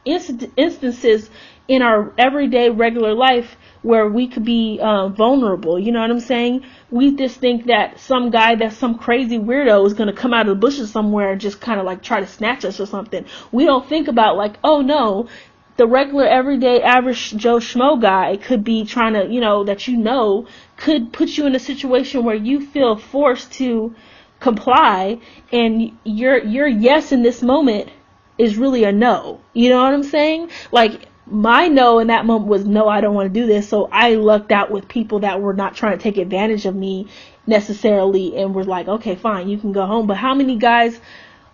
instances in our everyday regular life where we could be vulnerable. You know what I'm saying? We just think that some guy that's some crazy weirdo is going to come out of the bushes somewhere and just kind of like try to snatch us or something. We don't think about like, oh no, the regular everyday average Joe Schmo guy could be trying to, you know, that you know could put you in a situation where you feel forced to comply, and your yes in this moment is really a no. You know what I'm saying? Like, my no in that moment was, no, I don't want to do this. So I lucked out with people that were not trying to take advantage of me necessarily and were like, okay, fine, you can go home. But how many guys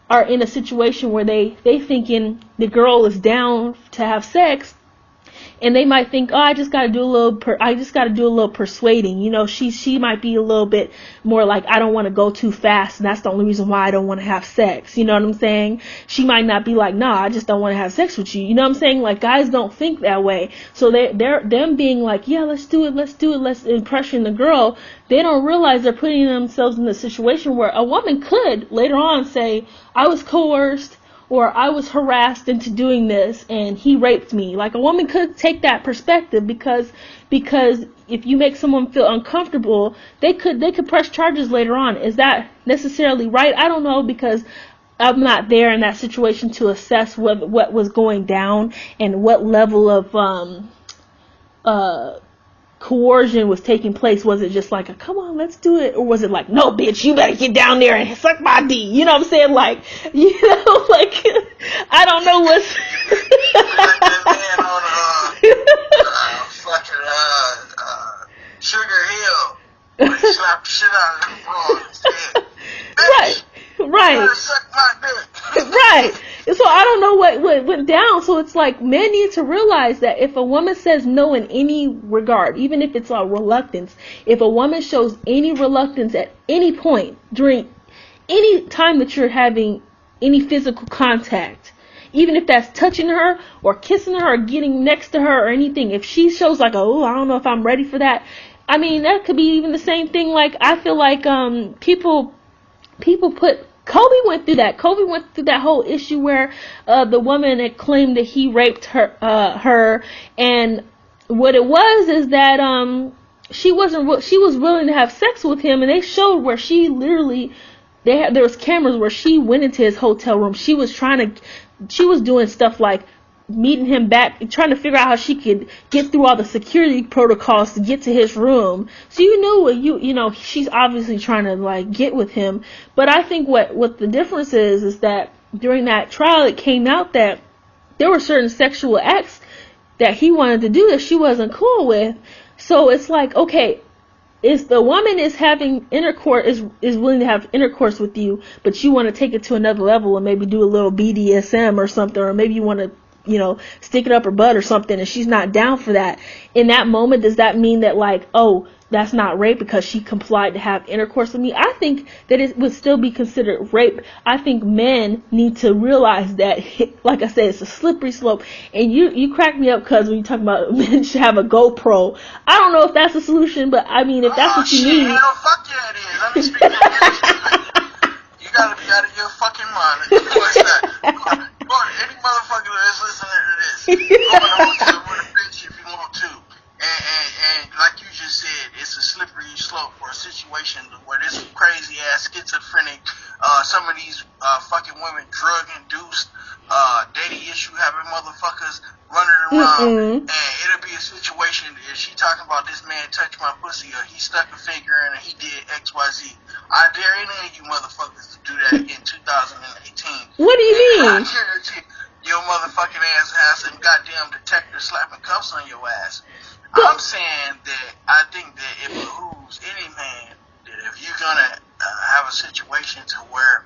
are in a situation where they thinking the girl is down to have sex, and they might think, oh, I just got to do a little persuading. You know, she might be a little bit more like, I don't want to go too fast, and that's the only reason why I don't want to have sex. You know what I'm saying? She might not be like, nah, I just don't want to have sex with you. You know what I'm saying? Like, guys don't think that way. So they're them being like, yeah, let's do it, let's impression the girl. They don't realize they're putting themselves in a situation where a woman could later on say, I was coerced, or I was harassed into doing this and he raped me. Like, a woman could take that perspective because if you make someone feel uncomfortable, they could press charges later on. Is that necessarily right? I don't know, because I'm not there in that situation to assess what was going down and what level of coercion was taking place. Was it just like a, come on, let's do it? Or was it like, no, bitch, you better get down there and suck my D? You know what I'm saying? Like, you know, like, I don't know what's... like that man on fucking Sugar Hill, when he slapped the shit out of him wrong instead. Right. You better suck my dick. Right. So I don't know what went down. So it's like, men need to realize that if a woman says no in any regard, even if it's a reluctance, if a woman shows any reluctance at any point during any time that you're having any physical contact, even if that's touching her or kissing her or getting next to her or anything, if she shows like, oh, I don't know if I'm ready for that. I mean, that could be even the same thing. Like, I feel like people put... Kobe went through that. Kobe went through that whole issue where the woman had claimed that he raped her, and what it was is that she was willing to have sex with him, and they showed where she literally there was cameras where she went into his hotel room. She was doing stuff like meeting him back, trying to figure out how she could get through all the security protocols to get to his room. So you knew you know, she's obviously trying to like get with him. But I think what the difference is that during that trial it came out that there were certain sexual acts that he wanted to do that she wasn't cool with. So it's like, okay, if the woman is having intercourse, is willing to have intercourse with you, but you want to take it to another level and maybe do a little BDSM or something, or maybe you want to, you know, stick it up her butt or something, and she's not down for that. In that moment, does that mean that, like, oh, that's not rape because she complied to have intercourse with me? I think that it would still be considered rape. I think men need to realize that, like I said, it's a slippery slope. And you crack me up because when you talk about men should have a GoPro, I don't know if that's a solution, but I mean, if that's what you need. Hell, fuck yeah, it is. Let me speak to you. You gotta be out of your fucking mind. What's that? Any motherfucker that's listening to this, go in the hotel with a bitch if you want to. And like you just said, it's a slippery slope for a situation where this crazy ass schizophrenic, some of these fucking women drug induced daddy issue having motherfuckers running around, and it'll be a situation if she talking about this man touched my pussy or he stuck a finger in or he did XYZ. I dare any of you motherfuckers to do that in 2018. What do you mean? I guarantee your motherfucking ass has some goddamn detector slapping cuffs on your ass. I'm saying that I think that it behooves any man that if you're gonna have a situation to where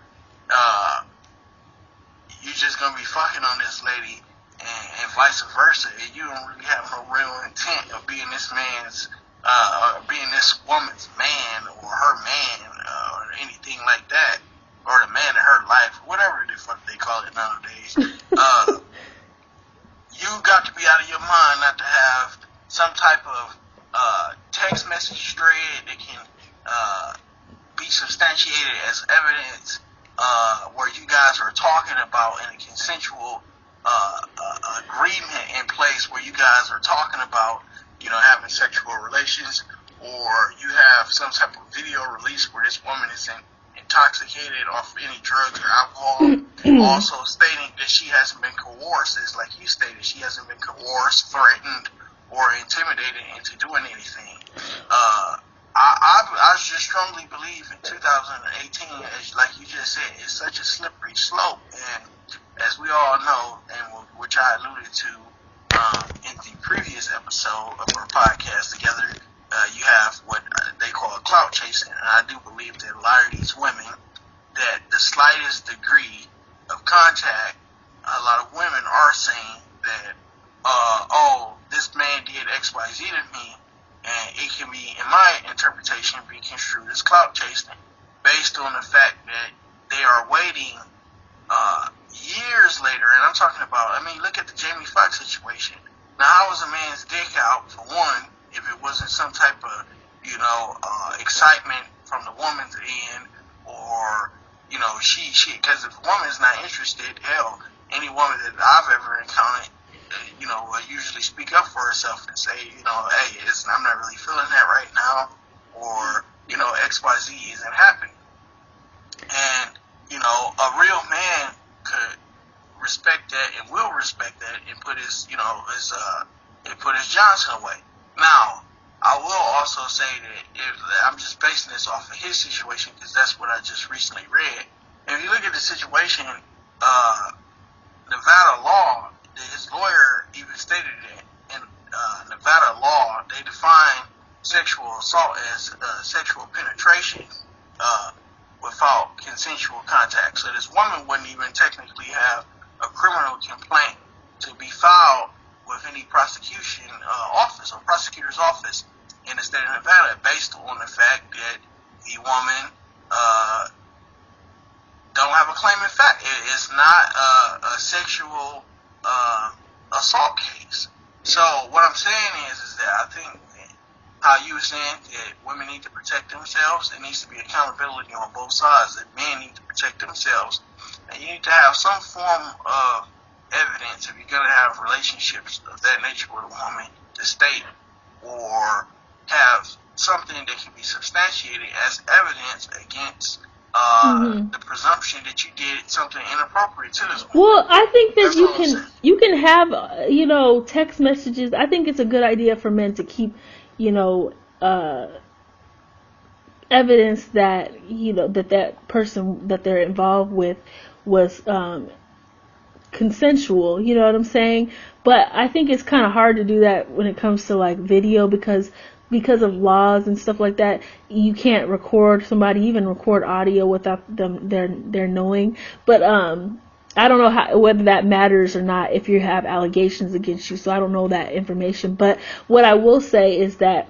you're just gonna be fucking on this lady and vice versa, and you don't really have no real intent of being this man's or being this woman's man or her man or anything like that, or the man in her life, whatever the fuck they call it nowadays. You got to be out of your mind not to have some type of text message thread that can be substantiated as evidence where you guys are talking about in a consensual agreement in place where you guys are talking about, having sexual relations, or you have some type of video release where this woman is intoxicated off any drugs or alcohol, also stating that she hasn't been coerced, as like you stated, she hasn't been coerced, threatened, or intimidated into doing anything. I just strongly believe in 2018, as like you just said, it's such a slippery slope, and as we all know, and which I alluded to in the previous episode of our podcast together, you have what they call clout chasing, and I do believe that a lot of these women, that the slightest degree of contact, a lot of women are saying that, this man did XYZ to me, and it can be, in my interpretation, be construed as clout chasing, based on the fact that they are waiting years later, and I'm talking about, look at the Jamie Foxx situation. Now, how was a man's dick out, for one, if it wasn't some type of, excitement from the woman's end, or, she, because if a woman's not interested, hell, any woman that I've ever encountered, I usually speak up for herself and say, hey, I'm not really feeling that right now, or, XYZ isn't happening. And, a real man could respect that and will respect that and put his, put his Johnson away. Now, I will also say that if I'm just basing this off of his situation, because that's what I just recently read. If you look at the situation, Nevada law, his lawyer even stated that in Nevada law, they define sexual assault as sexual penetration without consensual contact. So this woman wouldn't even technically have a criminal complaint to be filed with any prosecution office or prosecutor's office in the state of Nevada, based on the fact that the woman don't have a claim in fact. It's not a sexual assault case. So what I'm saying is that I think how you were saying that women need to protect themselves, there needs to be accountability on both sides, that men need to protect themselves, and you need to have some form of evidence if you're going to have relationships of that nature with a woman to state or have something that can be substantiated as evidence against the presumption that you did something inappropriate to this woman. Well, I think that you can have text messages. I think it's a good idea for men to keep evidence that that person that they're involved with was consensual, you know what I'm saying? But I think it's kind of hard to do that when it comes to like video, because of laws and stuff like that. You can't record somebody, even record audio without their knowing. But I don't know whether that matters or not if you have allegations against you, so I don't know that information. But what I will say is that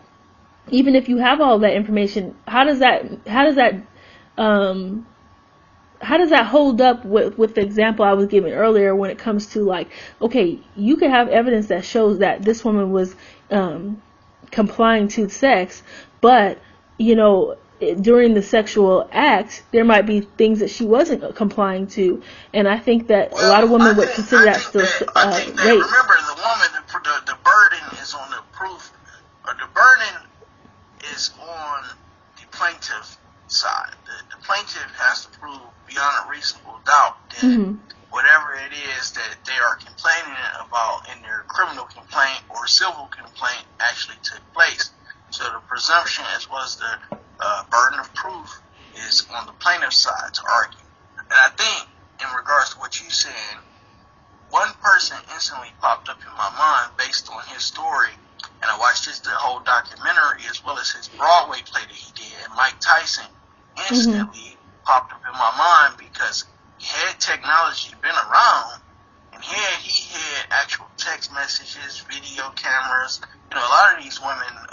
even if you have all that information, how does that hold up with the example I was giving earlier when it comes to like, okay, you can have evidence that shows that this woman was complying to sex, but during the sexual act there might be things that she wasn't complying to, and I think that a lot of women would consider that still rape. Remember, the woman, the burden is on the proof, or the burden is on the plaintiff side. The plaintiff has to prove beyond a reasonable doubt that whatever it is that they are complaining about in their criminal complaint or civil complaint actually took place. So the presumption as well as the burden of proof is on the plaintiff's side to argue. And I think in regards to what you said, one person instantly popped up in my mind based on his story, and I watched the whole documentary as well as his Broadway play that he did, and Mike Tyson instantly popped up in my mind because had technology been around, and he had actual text messages, video cameras. You know, a lot of these women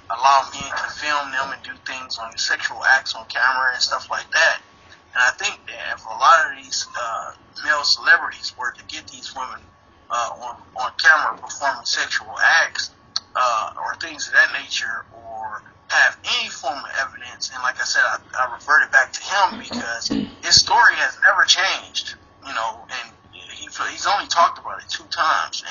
allow men to film them and do things on sexual acts on camera and stuff like that. And I think that if a lot of these male celebrities were to get these women on camera performing sexual acts or things of that nature, or have any form of evidence, and like I said, I reverted back to him because his story has never changed, you know, and he's only talked about it 2 times,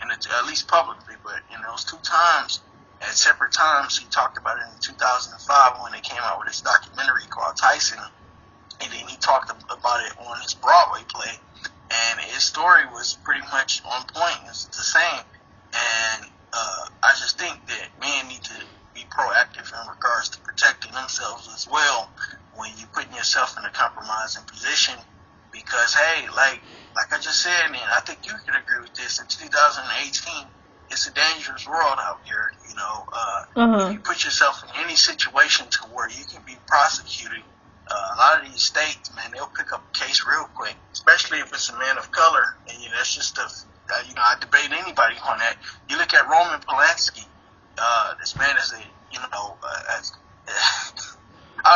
and at least publicly, but in those 2 times, at separate times, he talked about it in 2005 when they came out with this documentary called Tyson, and then he talked about it on his Broadway play, and his story was pretty much on point. It's the same, and I just think that men need to be proactive in regards to protecting themselves as well when you're putting yourself in a compromising position, because hey, like I just said, and I think you could agree with this, in 2018 it's a dangerous world out here, you know. If you put yourself in any situation to where you can be prosecuted, a lot of these states, man, they'll pick up a case real quick, especially if it's a man of color, and you know, that's just stuff, you know, I debate anybody on that. You look at Roman Polanski, this man is a, you know, I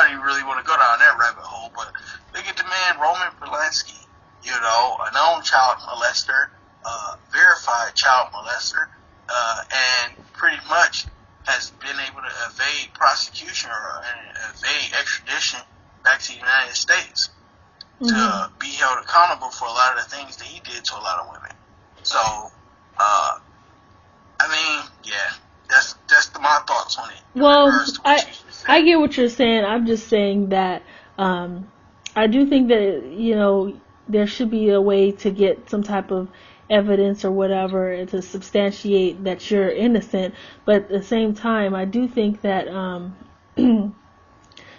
don't even really want to go down that rabbit hole, but look at the man, Roman Polanski, you know, a known child molester, verified child molester, and pretty much has been able to evade prosecution or evade extradition back to the United States to be held accountable for a lot of the things that he did to a lot of women. So, I mean, yeah, that's my thoughts on it. Well, I get what you're saying. I'm just saying that I do think that, you know, there should be a way to get some type of evidence or whatever to substantiate that you're innocent. But at the same time, I do think that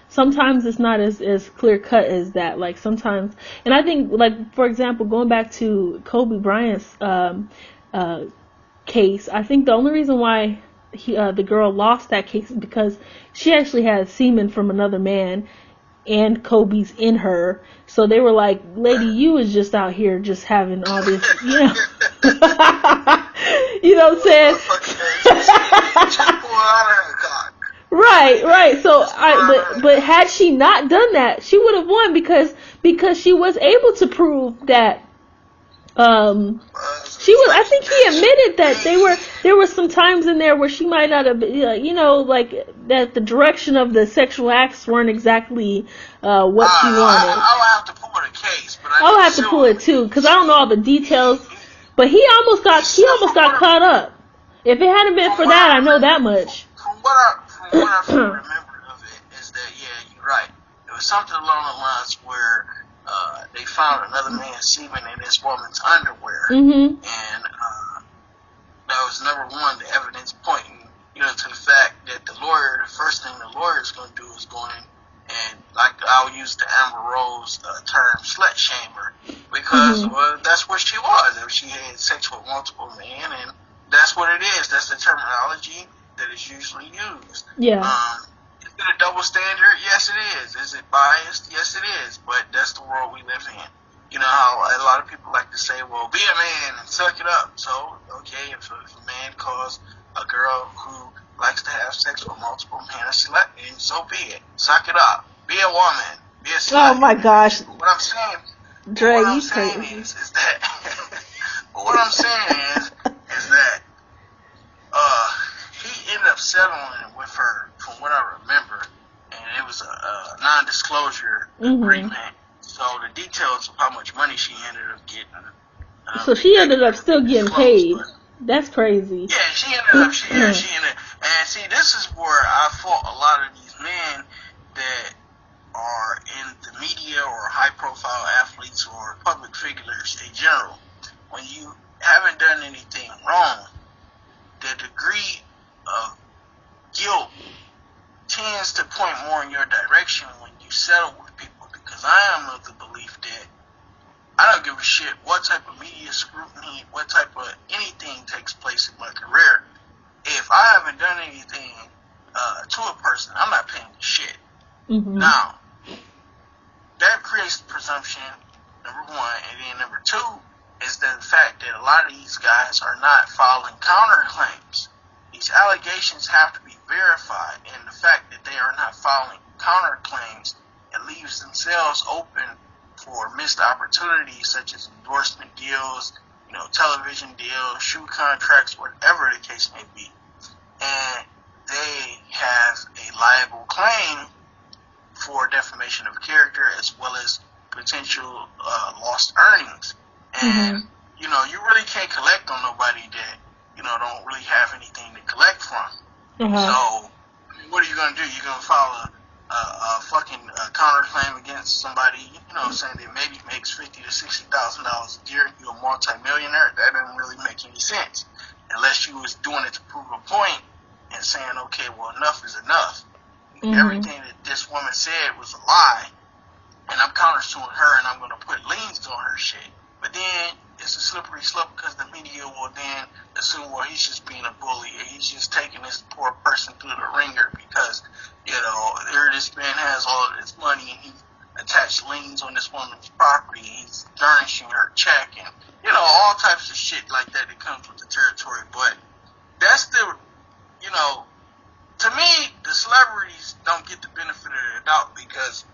sometimes it's not as clear cut as that. Like sometimes, and I think, like, for example, going back to Kobe Bryant's case, I think the only reason why the girl lost that case is because she actually had semen from another man and Kobe's in her. So they were like, lady, you was just out here just having all this, you know. You know what I'm saying? Right. So but had she not done that, she would have won because she was able to prove that she was. I think he admitted that there were some times in there where she might not have, you know, like that the direction of the sexual acts weren't exactly what she wanted. I'll have to pull the case, but I'll have to pull it too because I don't know all the details. But he almost got caught up. If it hadn't been for that, I know that much. From what I remember of it is that, yeah, you're right. It was something along the lines where they found another man's semen in this woman's underwear, and that was number one, the evidence pointing, you know, to the fact that the first thing the lawyer is going to do is go in and, like, I'll use the Amber Rose term, slut shamer, because well, that's what she was. She had sex with multiple men, and that's what it is. That's the terminology that is usually used. Yeah. Is it a double standard? Yes, it is. Is it biased? Yes, it is. But that's the world we live in. You know how a lot of people like to say, well, be a man and suck it up. So, okay, if a man calls a girl who likes to have sex with multiple men a slut, then so be it. Suck it up. Be a woman. Be a slut. Oh, my gosh. What I'm saying, Dre, what I'm saying is that, what I'm saying is that, he ended up settling with her, from what I remember, and it was a non-disclosure agreement. So the details of how much money she ended up getting. So she ended up still getting paid. That's crazy. Yeah, she ended up. And see, this is where I fault a lot of these men that are in the media or high-profile athletes or public figures in general, when you haven't done anything wrong, the degree of guilt tends to point more in your direction when you settle with people, because I am of the belief that I don't give a shit what type of media scrutiny, what type of anything takes place in my career. If I haven't done anything to a person, I'm not paying the shit. Mm-hmm. Now, that creates the presumption, number one, and then number two is the fact that a lot of these guys are not filing counterclaims. These allegations have to be verified, and the fact that they are not filing counterclaims, it leaves themselves open for missed opportunities such as endorsement deals, television deals, shoe contracts, whatever the case may be. And they have a liable claim for defamation of character as well as potential lost earnings. And, you really can't collect on nobody that, don't really have anything to collect from. So, what are you going to do? You're going to file a fucking counterclaim against somebody, saying that maybe makes $50,000 to $60,000 a year, you're a multimillionaire? That doesn't really make any sense. Unless you was doing it to prove a point and saying, okay, well, enough is enough. Everything that this woman said was a lie, and I'm countersuing her, and I'm going to put liens on her shit. But then it's a slippery slope because the media will then assume, well, he's just being a bully, and he's just taking this poor person through the ringer because, here this man has all of this money, and he attached liens on this woman's property, and he's garnishing her check, and, all types of shit like that comes with the territory. But that's the, to me, the celebrities don't get the benefit of the doubt because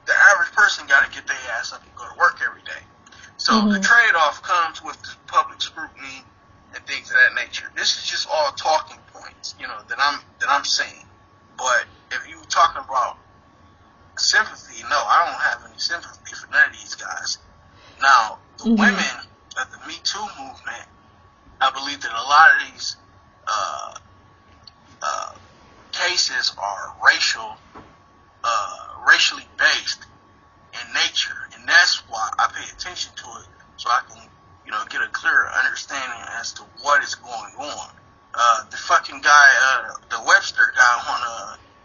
the average person got to get their ass up and go to work every day. So the trade-off comes with the public scrutiny and things of that nature. This is just all talking points, that I'm saying. But if you're talking about sympathy, no, I don't have any sympathy for none of these guys. Now, the women of the Me Too movement, I believe that a lot of these cases are racially based in nature, and that's why I pay attention to it, so I can, get a clearer understanding as to what is going on. The fucking guy, the Webster guy,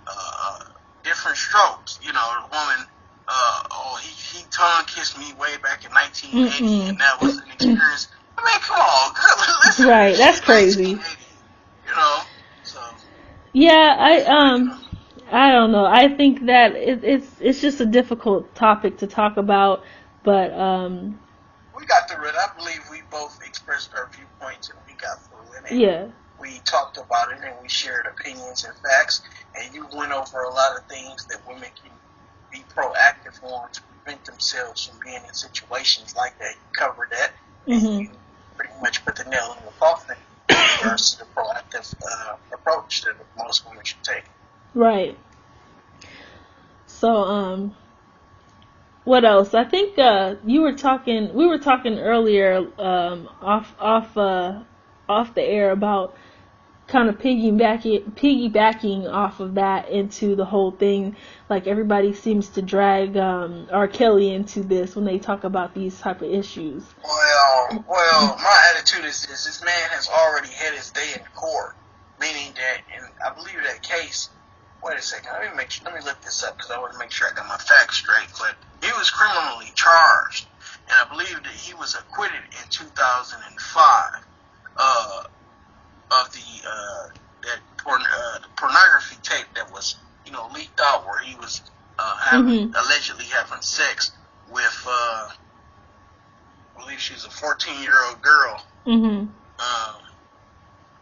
on Different Strokes. The woman, he tongue kissed me way back in 1980, and that was an experience. I mean, come on, girl, listen. Right, that's crazy. So. Yeah, I don't know. I think that it's just a difficult topic to talk about, but we got through it. I believe we both expressed our viewpoints and we got through it. And yeah. We talked about it and we shared opinions and facts, and you went over a lot of things that women can be proactive on to prevent themselves from being in situations like that. You covered that, and you pretty much put the nail in the coffin in regards to the proactive approach that most women should take. Right. So, what else? I think we were talking earlier off the air about kind of piggybacking off of that into the whole thing. Like, everybody seems to drag R. Kelly into this when they talk about these type of issues. Well, my attitude is this man has already had his day in court, meaning that, and I believe that case, wait a second, let me look this up because I want to make sure I got my facts straight, but he was criminally charged, and I believe that he was acquitted in 2005 of the pornography tape that was, leaked out where he was allegedly having sex with, I believe she was a 14-year-old girl, and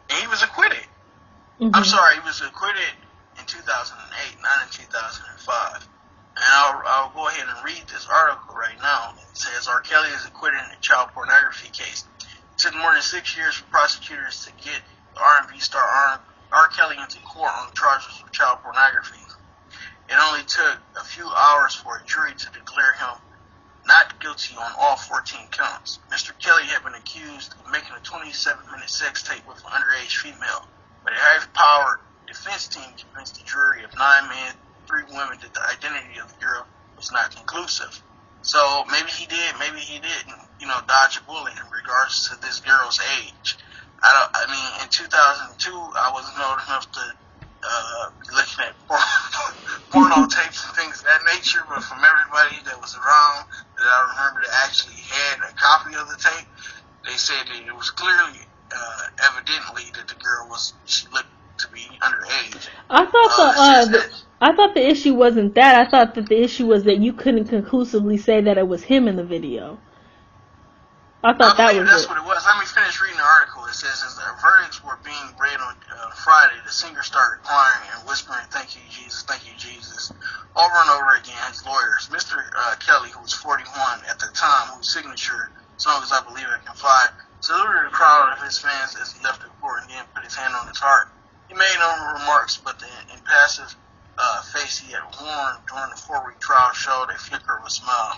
he was acquitted. I'm sorry, he was acquitted in 2008, not in 2005. And I'll go ahead and read this article right now. It says, R. Kelly is acquitted in a child pornography case. It took more than 6 years for prosecutors to get the R&B star R. Kelly into court on charges of child pornography. It only took a few hours for a jury to declare him not guilty on all 14 counts. Mr. Kelly had been accused of making a 27-minute sex tape with an underage female, but a high-powered defense team convinced the jury of 9 men, 3 women that the identity of the girl was not conclusive. So maybe he did, maybe he didn't, dodge a bullet in regards to this girl's age. I mean, in 2002, I wasn't old enough to be looking at porno tapes and things of that nature, but from everybody that was around that I remember that actually had a copy of the tape, they said that it was clearly, evidently, that the girl she looked to be underage. I thought the issue wasn't that. I thought that the issue was that you couldn't conclusively say that it was him in the video. I thought that was that's what it was. Let me finish reading the article. It says, as the verdicts were being read on Friday, the singer started crying and whispering, thank you, Jesus, over and over again. His lawyers, Mr. Kelly, who was 41 at the time, whose signature song is I Believe I Can Fly, saluted a crowd of his fans as he left the court and then put his hand on his heart. He made no remarks, but the impassive face he had worn during the 4-week trial showed a flicker of a smile.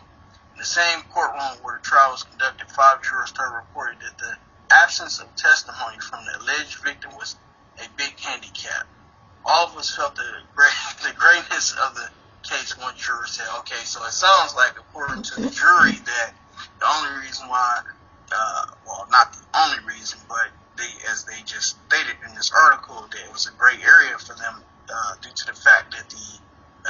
In the same courtroom where the trial was conducted, 5 jurors reported that the absence of testimony from the alleged victim was a big handicap. All of us felt the greatness of the case, one juror said. Okay, so it sounds like, according to the jury, that the only reason why, well, not the only reason, but as they just stated in this article, that it was a gray area for them due to the fact that the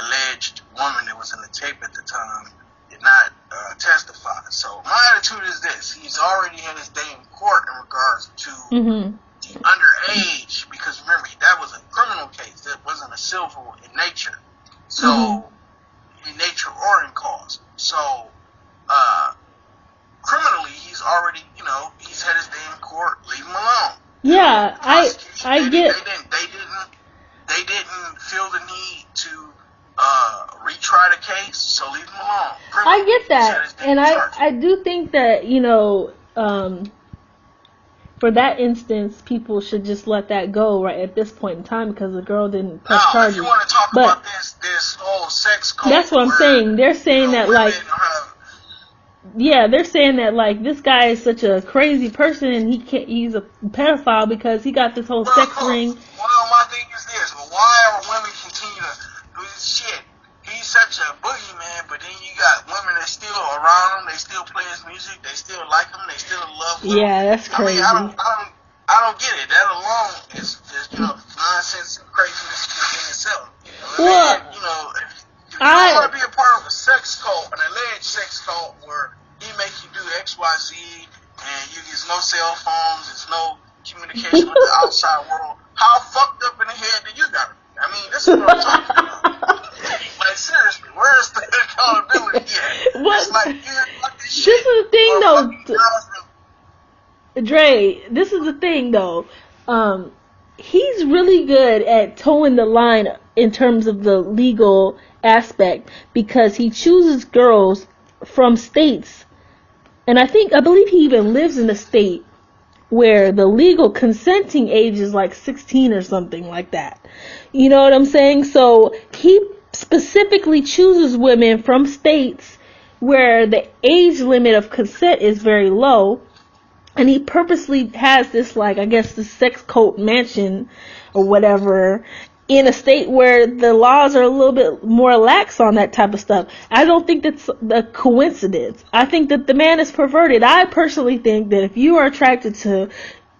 alleged woman that was in the tape at the time did not testify. So my attitude is this: he's already had his day in court in regards to the underage, because remember, that was a criminal case. That wasn't a civil in nature. So in nature or in cause. So criminally, he's already, he's had his day in court. Leave him alone. Yeah, I get. They didn't feel the need to retry the case, so leave him alone. I get that, and I do think that, for that instance, people should just let that go right at this point in time, because the girl didn't press charges. If you want to talk about this whole sex cult, that's what I'm saying. They're saying that they're saying that this guy is such a crazy person and he's a pedophile because he got this whole sex ring. Well, my thing is this: why are women continue to do this shit? He's such a boogeyman, but then you got women that still around him. They still play his music. They still like him. They still love him. Yeah, that's crazy. I mean, I don't get it. That alone is nonsense and craziness in itself. Well, if you don't want to be a part of a sex cult, an alleged sex cult, where he makes you do X, Y, Z, and there's no cell phones, there's no communication with the outside world, how fucked up in the head do you got to be? I mean, this is what I'm talking about. Like, seriously, where's the accountability at? It's like, fuck this shit. This is the thing, though. Dre, this is the thing, though. He's really good at towing the line in terms of the legal aspect, because he chooses girls from states, and I believe he even lives in a state where the legal consenting age is 16 or something like that. You know what I'm saying? So he specifically chooses women from states where the age limit of consent is very low, and he purposely has this, I guess, the sex cult mansion or whatever in a state where the laws are a little bit more lax on that type of stuff. I don't think that's a coincidence. I think that the man is perverted. I personally think that if you are attracted to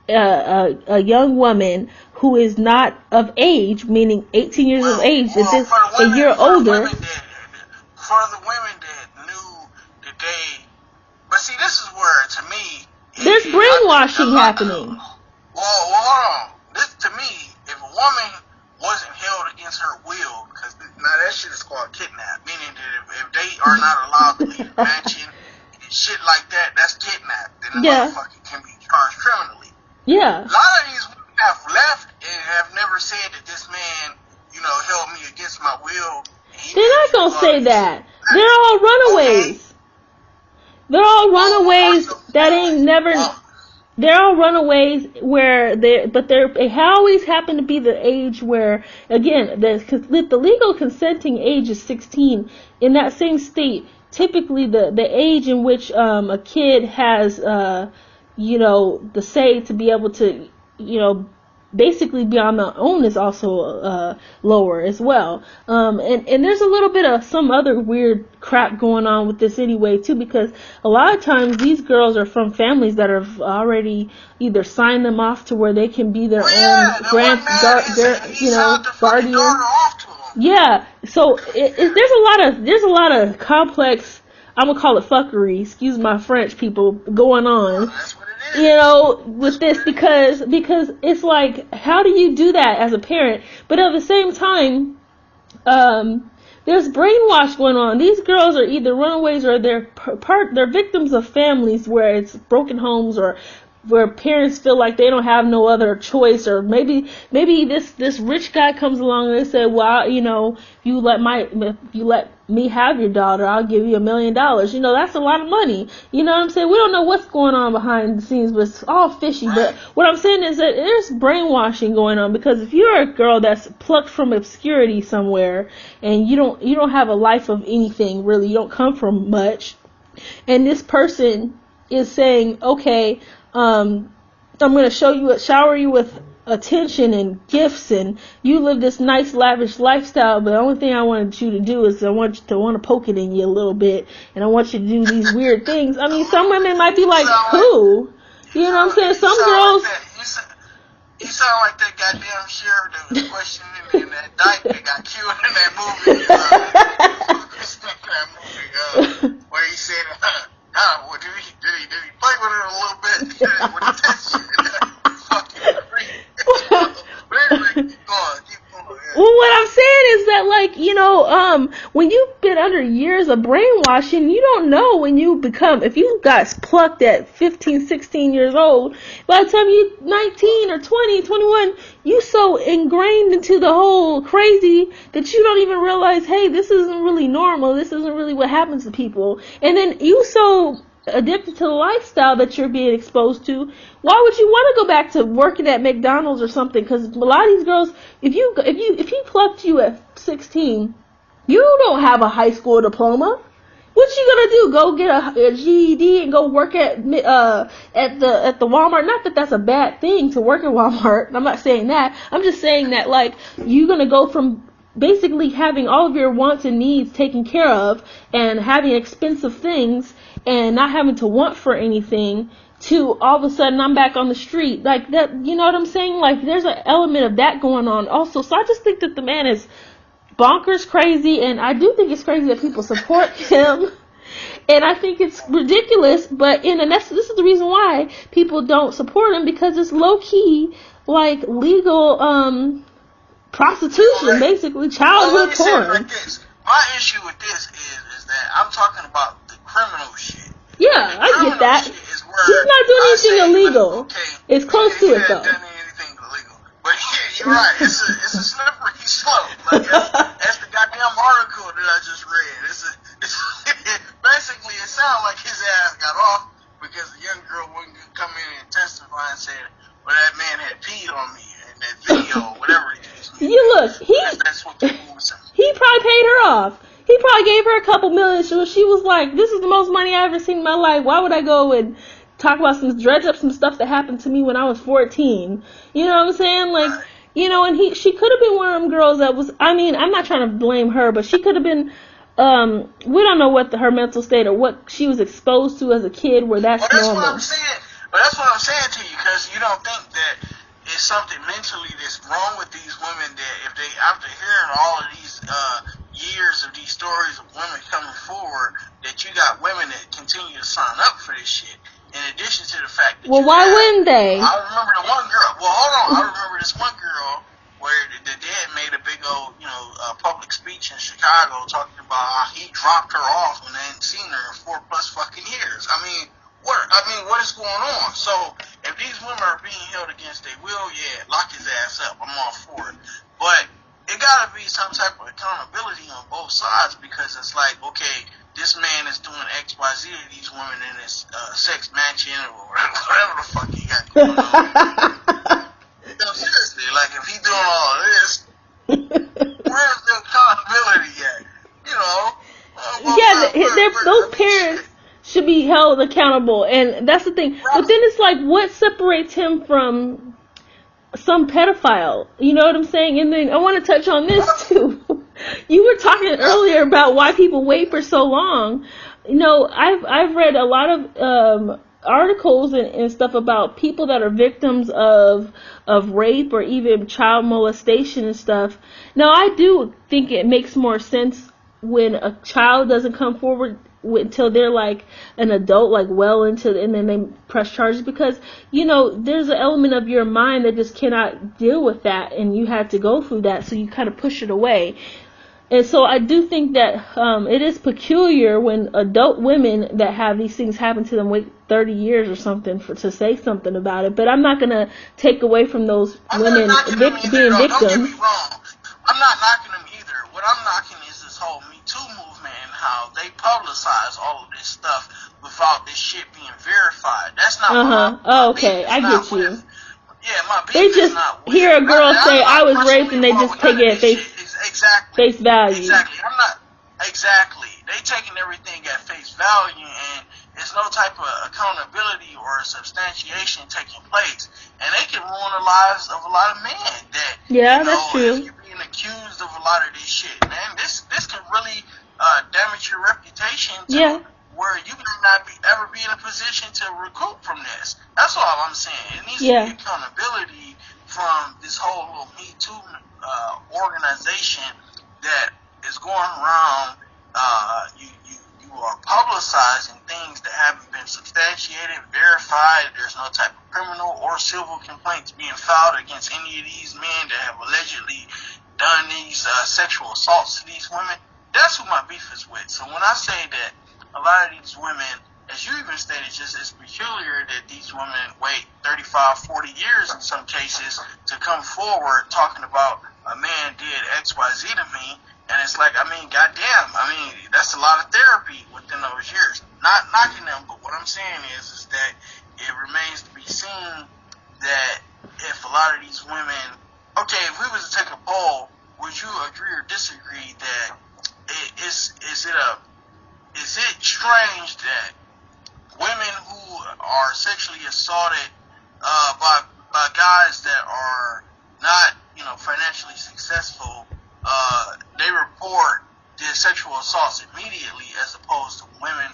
a young woman who is not of age, meaning 18 years of age, if it's a year older. For the women that knew that but see, this is where, to me, there's brainwashing happening. Well, hold on. This, to me, if a woman wasn't held against her will, because now that shit is called kidnap, meaning that if they are not allowed to leave the mansion and shit like that, that's kidnap. Then the motherfucker can be charged criminally. Yeah. A lot of these women have left and have never said that this man, held me against my will. They're not gonna say that. They're all runaways. Okay. They're all runaways that ain't never. They're all runaways where they always happen to be the age where, again, the legal consenting age is 16. In that same state, typically the age in which a kid has, the say to be able to, basically be on their own is also lower as well. And there's a little bit of some other weird crap going on with this anyway too, because a lot of times these girls are from families that have already either signed them off to where they can be their own guardian. Yeah, so there's a lot of complex, I'm gonna call it fuckery, excuse my French, people, going on. With this, because it's like, how do you do that as a parent? But at the same time, there's brainwash going on. These girls are either runaways or they're victims of families where it's broken homes, or where parents feel like they don't have no other choice, or maybe this rich guy comes along and they say, well, if you let me have your daughter, I'll give you $1 million. That's a lot of money. You know what I'm saying? We don't know what's going on behind the scenes, but it's all fishy. But what I'm saying is that there's brainwashing going on, because if you're a girl that's plucked from obscurity somewhere and you don't have a life of anything really, you don't come from much, and this person is saying, okay, I'm going to shower you with attention and gifts, and you live this nice lavish lifestyle, but the only thing I wanted you to do is I want you to want to poke it in you a little bit, and I want you to do these weird things. I mean, some women might be like, who? You know what I'm saying? Some girls... You sound like that goddamn sheriff that was questioning in that dyke that got killed in that movie. Where he said, did he play with it a little bit? With the test shit. Fucking crazy. But anyway, keep going. Yeah. Well, what I'm saying is that, when you've been under years of brainwashing, you don't know when you if you got plucked at 15, 16 years old, by the time you're 19 or 20, 21, you so ingrained into the whole crazy that you don't even realize, hey, this isn't really normal, this isn't really what happens to people. And then you so addicted to the lifestyle that you're being exposed to, why would you want to go back to working at McDonald's or something? Because a lot of these girls, if he plucked you at 16, you don't have a high school diploma. What you gonna do? Go get a GED and go work at the Walmart? Not that that's a bad thing to work at Walmart. I'm not saying that. I'm just saying that, you're gonna go from basically having all of your wants and needs taken care of and having expensive things and not having to want for anything, to all of a sudden I'm back on the street. Like that, you know what I'm saying? There's an element of that going on also. So I just think that the man is bonkers crazy, and I do think it's crazy that people support him. And I think it's ridiculous, but this is the reason why people don't support him, because it's low key legal prostitution, basically childhood porn. My issue with this is that I'm talking about the criminal shit. Yeah, I get that. He's not doing anything illegal. It's close to it though. Done anything illegal, but you're right. It's a slippery slope. That's the goddamn article that I just read. It's basically, it sounded like his ass got off because the young girl wouldn't come in and testify and say, well, that man had peed on me in that video, whatever it is. That's what people were saying. He probably paid her off. He probably gave her a couple million, so she was like, this is the most money I've ever seen in my life. Why would I go and talk about dredge up some stuff that happened to me when I was 14? You know what I'm saying? And she could have been one of them girls that was, I'm not trying to blame her, but she could have been, we don't know what her mental state or what she was exposed to as a kid where that's normal. That's what I'm saying to you, because you don't think that it's something mentally that's wrong with these women, that if they, after hearing all of these years of these stories of women coming forward, that you got women that continue to sign up for this shit. In addition to the fact that why wouldn't they? I remember the one girl. Well, hold on. I remember this one girl where the dad made a big old, public speech in Chicago talking about how he dropped her off when they hadn't seen her in 4+ fucking years. What is going on? So if these women are being held against their will, yeah, lock his ass up. I'm all for it. But it gotta be some type of accountability on both sides, because it's like, okay, this man is doing X, Y, Z to these women in this sex matching or whatever the fuck he got going on. Seriously, if he doing all of this, where's the accountability at? Those parents should be held accountable, and that's the thing. Right. But then it's what separates him from some pedophile. You know what I'm saying? And then I want to touch on this too. You were talking earlier about why people wait for so long. You know, I've read a lot of articles and stuff about people that are victims of rape or even child molestation and stuff. Now, I do think it makes more sense when a child doesn't come forward until they're like an adult, like well into, and then they press charges, because you know there's an element of your mind that just cannot deal with that, and you had to go through that, so you kind of push it away. And so I do think that it is peculiar when adult women that have these things happen to them wait 30 years or something to say something about it. But I'm not going to take away from those women being victims. Don't get me wrong. I'm not knocking them either. What I'm knocking is this whole Me Too movement and how they publicize all of this stuff without this shit being verified. That's not my okay, I get you. Yeah, my beef they just is not hear a girl say I was raped and they just take it at face value. Exactly. Exactly. They taking everything at face value, and there's no type of accountability or substantiation taking place, and they can ruin the lives of a lot of men. That's true. If you're being accused of a lot of this shit, man, this can really damage your reputation to where you may not ever be in a position to recoup from this. That's all I'm saying. It needs to be accountability from this whole little Me Too organization that is going around. You are publicizing things that haven't been substantiated, verified. There's no type of criminal or civil complaints being filed against any of these men that have allegedly done these sexual assaults to these women. That's who my beef is with. So when I say that a lot of these women, as you even stated, just it's peculiar that these women wait 35, 40 years in some cases to come forward talking about a man did X, Y, Z to me. And it's like, I mean, goddamn, that's a lot of therapy within those years. Not knocking them, but what I'm saying is that it remains to be seen that if a lot of these women, okay, if we was to take a poll, would you agree or disagree that is it strange that women who are sexually assaulted by guys that are not, financially successful, they report their sexual assaults immediately, as opposed to women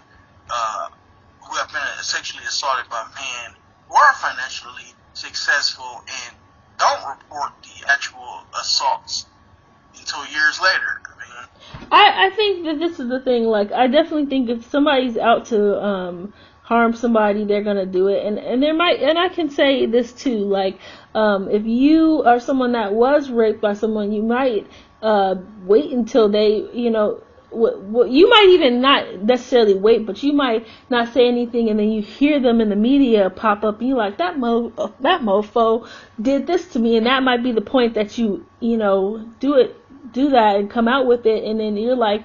who have been sexually assaulted by men who are financially successful and don't report the actual assaults until years later. I think that this is the thing. Like, I definitely think if somebody's out to harm somebody, they're gonna do it. And there might, and I can say this too. Like, if you are someone that was raped by someone, you might wait until they, you might even not necessarily wait, but you might not say anything, and then you hear them in the media pop up, and you're like, that mofo did this to me, and that might be the point that you do that and come out with it, and then you're like,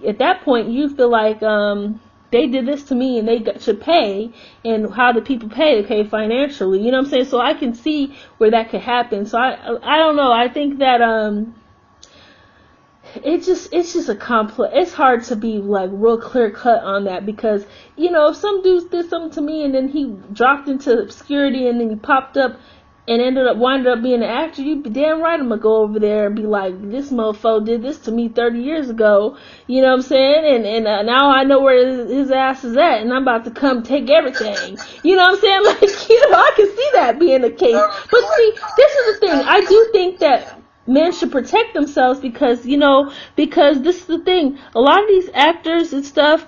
at that point you feel like they did this to me and they should pay, and how do people pay? They pay financially, you know what I'm saying? So I can see where that could happen. So I don't know, I think that it's just a complex, it's hard to be like real clear cut on that, because if some dude did something to me and then he dropped into obscurity and then he popped up and wound up being an actor, you'd be damn right I'm gonna go over there and be like, this mofo did this to me 30 years ago, you know what I'm saying, and now I know where his ass is at, and I'm about to come take everything, you know what I'm saying, like, I can see that being the case. But see, this is the thing, I do think that men should protect themselves, because this is the thing, a lot of these actors and stuff,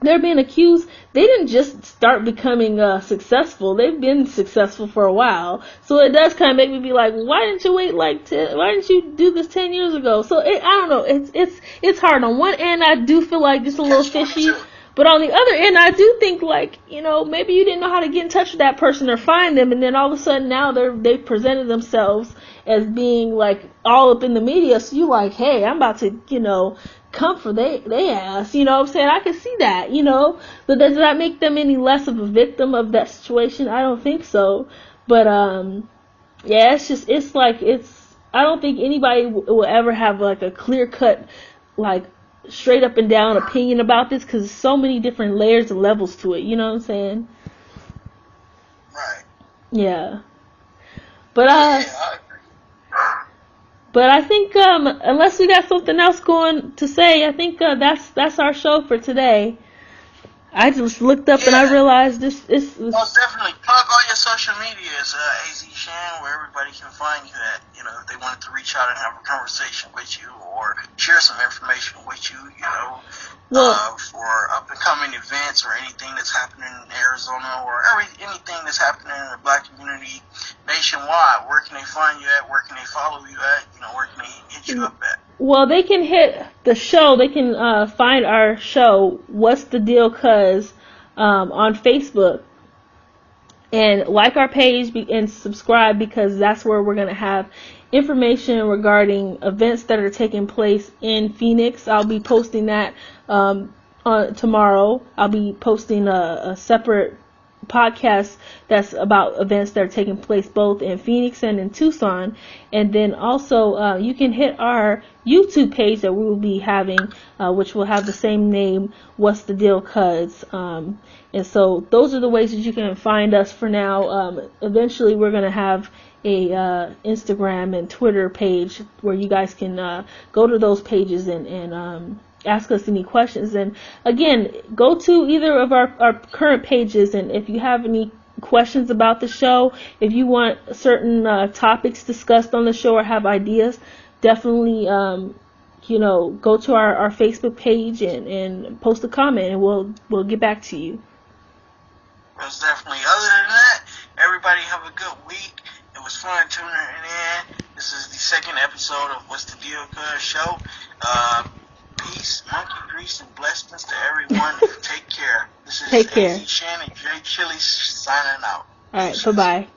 they're being accused, they didn't just start becoming successful. They've been successful for a while. So it does kind of make me be like, why didn't you wait why didn't you do this 10 years ago? So I don't know. It's hard. On one end, I do feel like it's a little fishy. But on the other end, I do think like, maybe you didn't know how to get in touch with that person or find them. And then all of a sudden now they've presented themselves as being like all up in the media. So you like, hey, I'm about to, come for they ass, you know what I'm saying? I can see that, but does that make them any less of a victim of that situation? I don't think so. But I don't think anybody will ever have like a clear cut, like straight up and down opinion about this, because there's so many different layers and levels to it, you know what I'm saying? Right. Yeah. But Yeah, I agree. but I think unless we got something else going to say, I think that's our show for today. I just looked up and I Yeah. realized this is. Most definitely. Plug all your social medias, AZShan, where everybody can find you at. You know, if they wanted to reach out and have a conversation with you or share some information with you, you know, for up and coming events or anything that's happening in Arizona or anything that's happening in the Black community nationwide. Where can they find you at? Where can they follow you at? You know, where can they hit you up at? Well, they can hit the show. They can find our show, What's the Deal, Cuz, on Facebook. And like our page and subscribe, because that's where we're going to have information regarding events that are taking place in Phoenix. I'll be posting that on tomorrow. I'll be posting a separate podcast that's about events that are taking place both in Phoenix and in Tucson. And then also you can hit our YouTube page that we will be having, which will have the same name, What's the Deal, Cuz. And so those are the ways that you can find us for now. Eventually we're going to have a Instagram and Twitter page where you guys can go to those pages and ask us any questions. And again, go to either of our current pages, and if you have any questions about the show, if you want certain topics discussed on the show or have ideas, definitely go to our Facebook page and post a comment, and we'll get back to you. Most definitely. Other than that, everybody have a good week. It was fun tuning in. This is the second episode of What's the Deal, Cuz show. Peace, monkey grease, and blessings to everyone. Take care. This is AZShan and DreChilly signing out. All right, bye-bye.